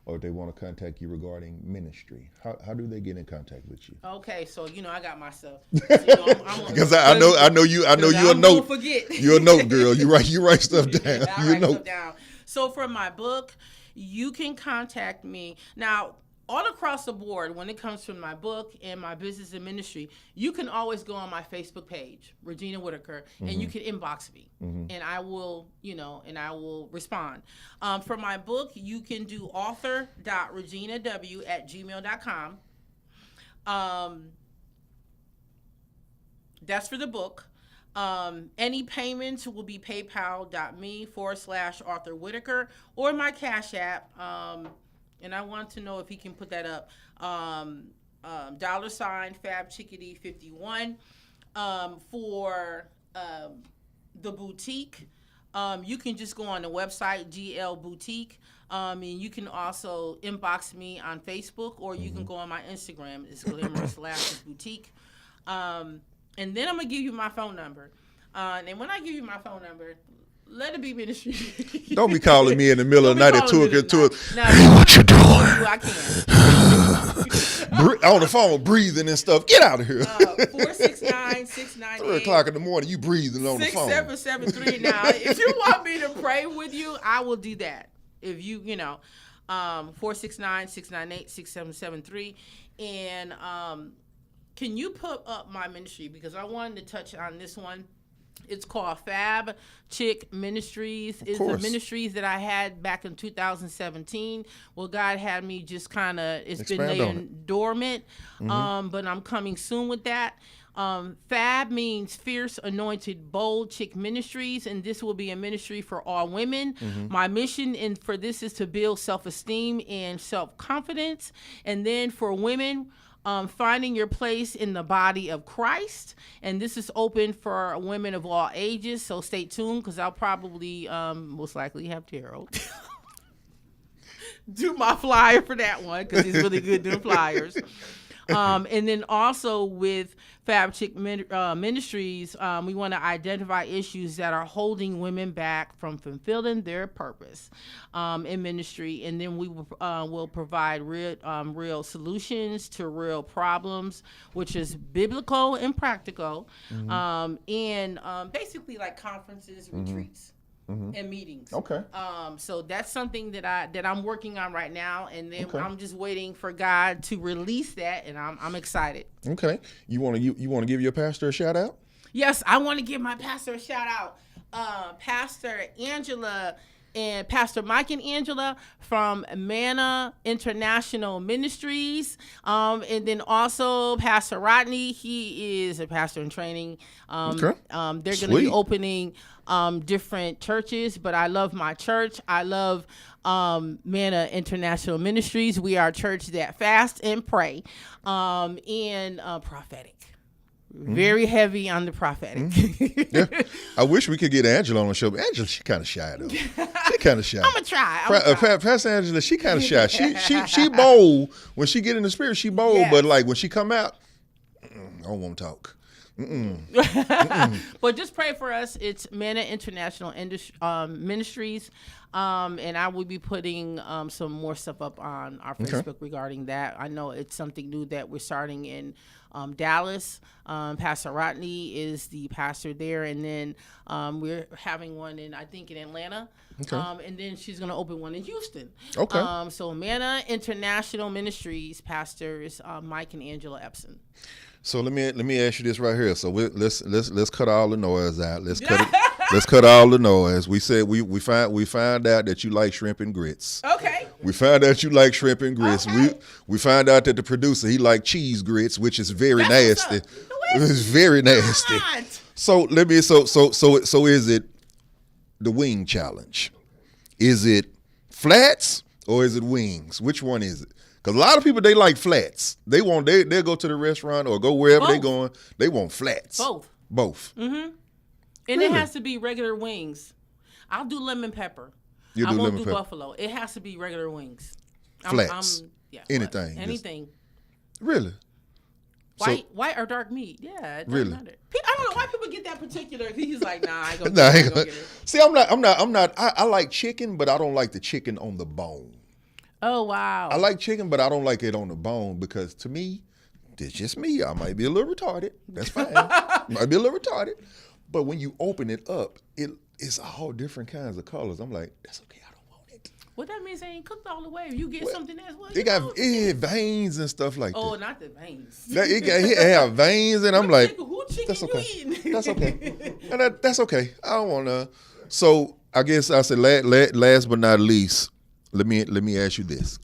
[SPEAKER 2] or if they want to contact you regarding ministry, how do they get in contact with you?
[SPEAKER 3] Okay, so I got myself.
[SPEAKER 2] Because I know you're a note.
[SPEAKER 3] Forget.
[SPEAKER 2] You're a note girl. You write stuff down.
[SPEAKER 3] I write stuff down. So for my book, you can contact me now. All across the board, when it comes to my book and my business and ministry, you can always go on my Facebook page, Regina Whitaker, and you can inbox me, and I will, respond. For my book, you can do author.reginaw@gmail.com. That's for the book. Any payments will be paypal.me/Arthur Whitaker or my Cash App. And I want to know if he can put that up. $FabChickadee51 for the boutique. You can just go on the website, GL Boutique. And you can also inbox me on Facebook, or you can go on my Instagram. It's Glamorous Lashes Boutique. And then I'm going to give you my phone number. And when I give you my phone number, let it be ministry.
[SPEAKER 2] Don't be calling me in the middle of the night at 2 o'clock.
[SPEAKER 3] Hey,
[SPEAKER 2] what you doing?
[SPEAKER 3] I can't.
[SPEAKER 2] On the phone, breathing and stuff. Get out of here.
[SPEAKER 3] 469-698.
[SPEAKER 2] 3 o'clock in the morning, you breathing on the phone.
[SPEAKER 3] 6773. Now, if you want me to pray with you, I will do that. If 469-698-6773. And can you put up my ministry? Because I wanted to touch on this one. It's called Fab Chick Ministries. It's the ministries that I had back in 2017. Well, God had me just kind of, it's been laying dormant, but I'm coming soon with that. Fab means Fierce Anointed Bold Chick Ministries, and this will be a ministry for all women. My mission for this is to build self-esteem and self-confidence. And then for women, finding your place in the body of Christ. And this is open for women of all ages, so stay tuned, because I'll probably most likely have Terrell do my flyer for that one, because he's really good doing flyers. And then also with Fab Chick Ministries, we want to identify issues that are holding women back from fulfilling their purpose in ministry. And then we will provide real solutions to real problems, which is biblical and practical, and basically like conferences, retreats. And meetings.
[SPEAKER 2] Okay.
[SPEAKER 3] So that's something that I'm working on right now, and then I'm just waiting for God to release that, and I'm excited.
[SPEAKER 2] Okay. You want to give your pastor a shout out?
[SPEAKER 3] Yes, I want to give my pastor a shout out. Pastor Angela and Pastor Mike and Angela from Manna International Ministries. And then also Pastor Rodney, he is a pastor in training. They're going to be opening different churches, but I love my church. I love Manna International Ministries. We are a church that fast and pray, and prophetic. Very heavy on the prophetic.
[SPEAKER 2] Yeah. I wish we could get Angela on the show, but Angela, she kind of shy though. She kind of shy.
[SPEAKER 3] I'm gonna try.
[SPEAKER 2] Pastor Angela, she kind of shy. She bold when she get in the spirit. She bold, but like when she come out, I don't want to talk.
[SPEAKER 3] But just pray for us. It's Manna International Ministries, and I will be putting some more stuff up on our Facebook regarding that. I know it's something new that we're starting in Dallas. Pastor Rodney is the pastor there, and then we're having one in Atlanta. And then she's going to open one in Houston. So Manna International Ministries pastors Mike and Angela Epson.
[SPEAKER 2] So let me ask you this right here. So let's cut all the noise out. Let's cut all the noise. We said we find out that you like shrimp and grits.
[SPEAKER 3] Okay.
[SPEAKER 2] We found out you like shrimp and grits.
[SPEAKER 3] Okay.
[SPEAKER 2] We found out that the producer, he liked cheese grits, which is very nasty. It's very nasty. So so is it the wing challenge? Is it flats or is it wings? Which one is it? Because a lot of people, they like flats. They'll go to the restaurant or go wherever they're going. They want flats. Both.
[SPEAKER 3] Mm-hmm. And really? It has to be regular wings. I'll do lemon pepper. I won't do buffalo. It has to be regular wings.
[SPEAKER 2] Flats.
[SPEAKER 3] Yeah.
[SPEAKER 2] Anything.
[SPEAKER 3] Anything.
[SPEAKER 2] Really?
[SPEAKER 3] White or dark meat. Yeah, it doesn't
[SPEAKER 2] Really?
[SPEAKER 3] matter. I don't know why people get that particular. He's like, nah, I ain't gonna,
[SPEAKER 2] Nah, I
[SPEAKER 3] get,
[SPEAKER 2] ain't
[SPEAKER 3] it. Go
[SPEAKER 2] gonna-
[SPEAKER 3] get it.
[SPEAKER 2] See, I'm not. I like chicken, but I don't like the chicken on the bone.
[SPEAKER 3] Oh, wow.
[SPEAKER 2] I like chicken, but I don't like it on the bone because to me, it's just me. I might be a little retarded. That's fine. Might be a little retarded. But when you open it up, it's all different kinds of colors. I'm like, that's okay. I don't want it.
[SPEAKER 3] Well, that means they ain't cooked all the way. If you get something else, well,
[SPEAKER 2] It got veins and stuff like
[SPEAKER 3] oh,
[SPEAKER 2] that.
[SPEAKER 3] not the veins.
[SPEAKER 2] It have veins, and I'm like,
[SPEAKER 3] Who chicken
[SPEAKER 2] that's
[SPEAKER 3] you
[SPEAKER 2] okay.
[SPEAKER 3] eating?
[SPEAKER 2] That's okay. And that's okay. I don't want to. So I guess I said last but not least, let me ask you this.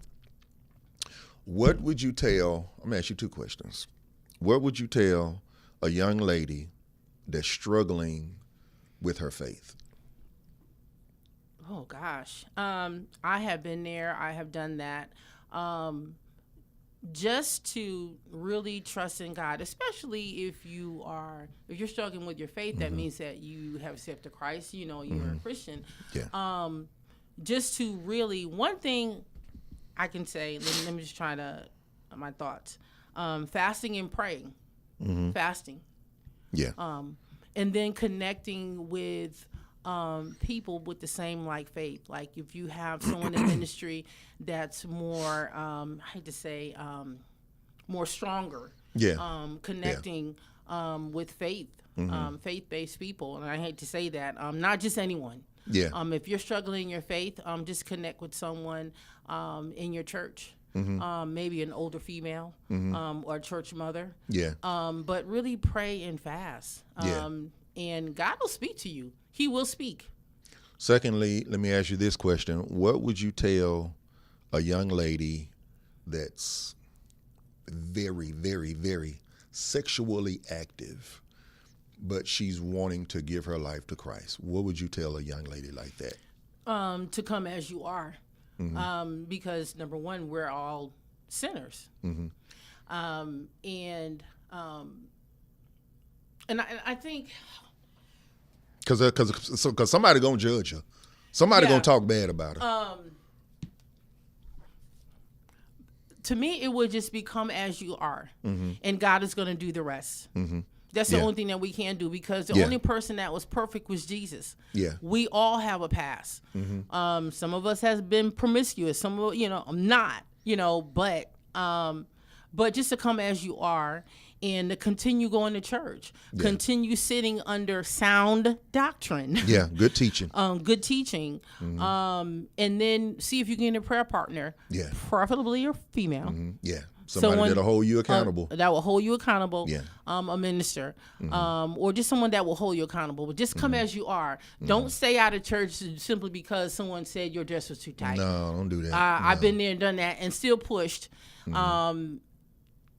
[SPEAKER 2] What would you tell? I'm gonna ask you two questions. What would you tell a young lady that's struggling with her faith?
[SPEAKER 3] Oh gosh, I have been there. I have done that. Just to really trust in God, especially if you're struggling with your faith, that means that you have accepted Christ. You know, you're a Christian.
[SPEAKER 2] Yeah.
[SPEAKER 3] Just to really, one thing I can say. Let me just try to my thoughts. Fasting and praying. Fasting.
[SPEAKER 2] Yeah.
[SPEAKER 3] And then connecting with people with the same like faith. Like if you have someone in ministry that's more, I hate to say, more stronger.
[SPEAKER 2] Yeah.
[SPEAKER 3] Connecting with faith, faith-based people. And I hate to say that, not just anyone.
[SPEAKER 2] Yeah.
[SPEAKER 3] If you're struggling in your faith, just connect with someone in your church. Maybe an older female or a church mother.
[SPEAKER 2] Yeah.
[SPEAKER 3] But really pray and fast. And God will speak to you. He will speak.
[SPEAKER 2] Secondly, let me ask you this question. What would you tell a young lady that's very, very, very sexually active, but she's wanting to give her life to Christ? What would you tell a young lady like that?
[SPEAKER 3] To come as you are. Because number one, we're all sinners. And I think
[SPEAKER 2] because somebody gonna judge her, somebody gonna talk bad about her.
[SPEAKER 3] To me, it would just be come as you are, and God is going to do the rest. That's the only thing that we can do, because the only person that was perfect was Jesus.
[SPEAKER 2] Yeah.
[SPEAKER 3] We all have a past. Some of us has been promiscuous. Some of, I'm not, but just to come as you are and to continue going to church, continue sitting under sound doctrine.
[SPEAKER 2] Yeah, good teaching.
[SPEAKER 3] Good teaching. And then see if you can get a prayer partner.
[SPEAKER 2] Yeah.
[SPEAKER 3] Preferably a female.
[SPEAKER 2] Yeah. Somebody that'll hold you accountable.
[SPEAKER 3] That will hold you accountable.
[SPEAKER 2] Yeah.
[SPEAKER 3] A minister. Or just someone that will hold you accountable. But just come as you are. Don't stay out of church simply because someone said your dress was too tight.
[SPEAKER 2] No, don't do that.
[SPEAKER 3] I've been there and done that and still pushed.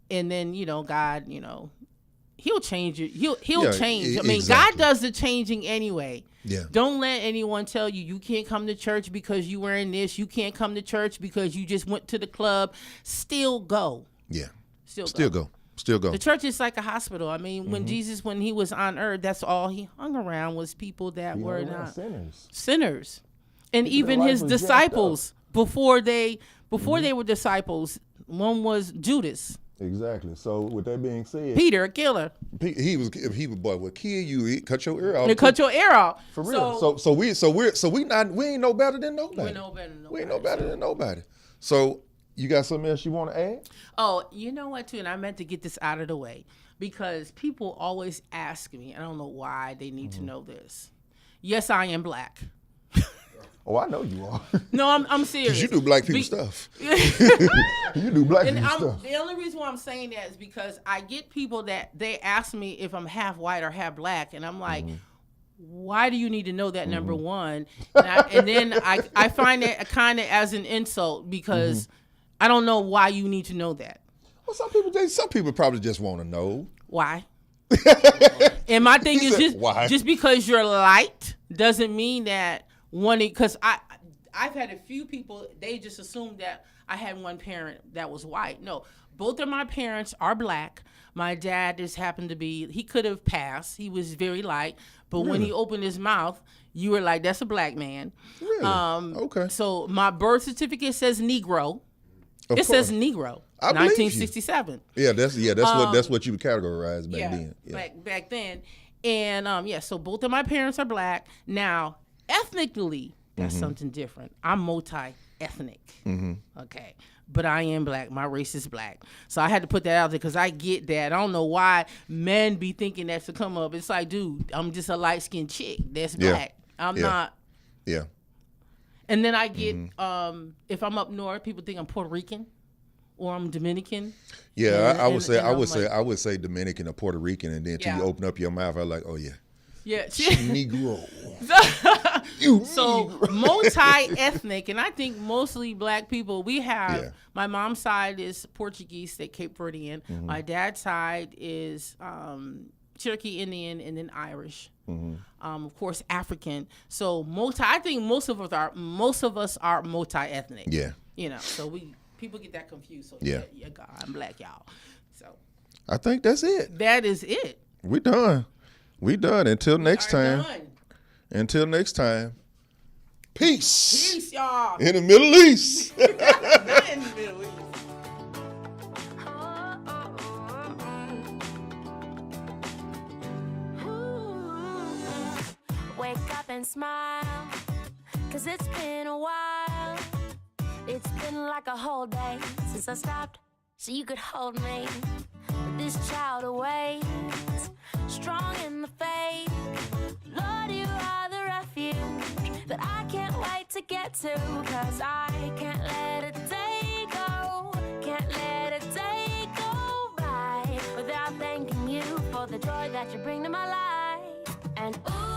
[SPEAKER 3] And then, God, he'll change you. He'll change. I mean,
[SPEAKER 2] exactly.
[SPEAKER 3] God does the changing anyway.
[SPEAKER 2] Yeah.
[SPEAKER 3] Don't let anyone tell you can't come to church because you wearing this. You can't come to church because you just went to the club. Still go.
[SPEAKER 2] Yeah.
[SPEAKER 3] Still
[SPEAKER 2] go. Still go.
[SPEAKER 3] The church is like a hospital. I mean, when Jesus, when he was on earth, that's all he hung around was people that were not sinners. And even his disciples, before they were disciples, one was Judas.
[SPEAKER 2] Exactly. So with that being said,
[SPEAKER 3] Peter, a killer.
[SPEAKER 2] he was boy will kill you. Cut your ear off.
[SPEAKER 3] They cut your ear off.
[SPEAKER 2] For real. So we ain't no better than nobody.
[SPEAKER 3] We know better than nobody.
[SPEAKER 2] We ain't no better than nobody. So you got something else you want to add?
[SPEAKER 3] Oh, you know what too, and I meant to get this out of the way because people always ask me, I don't know why they need to know this. Yes, I am black.
[SPEAKER 2] Oh, I know you are.
[SPEAKER 3] No, I'm serious.
[SPEAKER 2] Because you do black people stuff. You do black people stuff.
[SPEAKER 3] The only reason why I'm saying that is because I get people that they ask me if I'm half white or half black, and I'm like, why do you need to know that, number one? And then I find it kind of as an insult because I don't know why you need to know that.
[SPEAKER 2] Well, some people probably just want to know.
[SPEAKER 3] Why? And my thing is just because you're light doesn't mean that because I've had a few people, they just assumed that I had one parent that was white. No, both of my parents are black. My dad just happened to be, he could have passed. He was very light. But when he opened his mouth, you were like, that's a black man.
[SPEAKER 2] Really? Okay.
[SPEAKER 3] So my birth certificate says Negro.
[SPEAKER 2] Of
[SPEAKER 3] It says
[SPEAKER 2] course.
[SPEAKER 3] Negro.
[SPEAKER 2] I believe you.
[SPEAKER 3] 1967.
[SPEAKER 2] Yeah, that's what you would categorize back then. Yeah.
[SPEAKER 3] Back then. And so both of my parents are black. Now, ethnically, that's something different. I'm multi-ethnic. Okay. But I am black. My race is black. So I had to put that out there because I get that. I don't know why men be thinking that's to come up. It's like, dude, I'm just a light-skinned chick that's black. I'm not.
[SPEAKER 2] Yeah.
[SPEAKER 3] And then I get, if I'm up north, people think I'm Puerto Rican or I'm Dominican.
[SPEAKER 2] Yeah, I would say Dominican or Puerto Rican, and then until you open up your mouth, I'm like, oh yeah.
[SPEAKER 3] Yeah.
[SPEAKER 2] Negro.
[SPEAKER 3] So multi-ethnic, and I think mostly black people. We have my mom's side is Portuguese, they Cape Verdean. My dad's side is Cherokee Indian, and then Irish. Of course, African. So I think most of us are multi-ethnic.
[SPEAKER 2] Yeah.
[SPEAKER 3] You know, so people get that confused. So God, I'm black, y'all. So
[SPEAKER 2] I think that's it.
[SPEAKER 3] that is it.
[SPEAKER 2] We done. Until next
[SPEAKER 3] Are
[SPEAKER 2] time.
[SPEAKER 3] done.
[SPEAKER 2] Until next time. Peace.
[SPEAKER 3] Peace, y'all.
[SPEAKER 2] In the Middle East.
[SPEAKER 3] Not in the Middle East.
[SPEAKER 1] Wake up and smile, 'cause it's been a while. It's been like a whole day since I stopped so you could hold me. With this child awaits, strong in the faith. Lord, you are the refuge that I can't wait to get to, 'cause I can't let a day go, can't let a day go by without thanking you for the joy that you bring to my life. And ooh,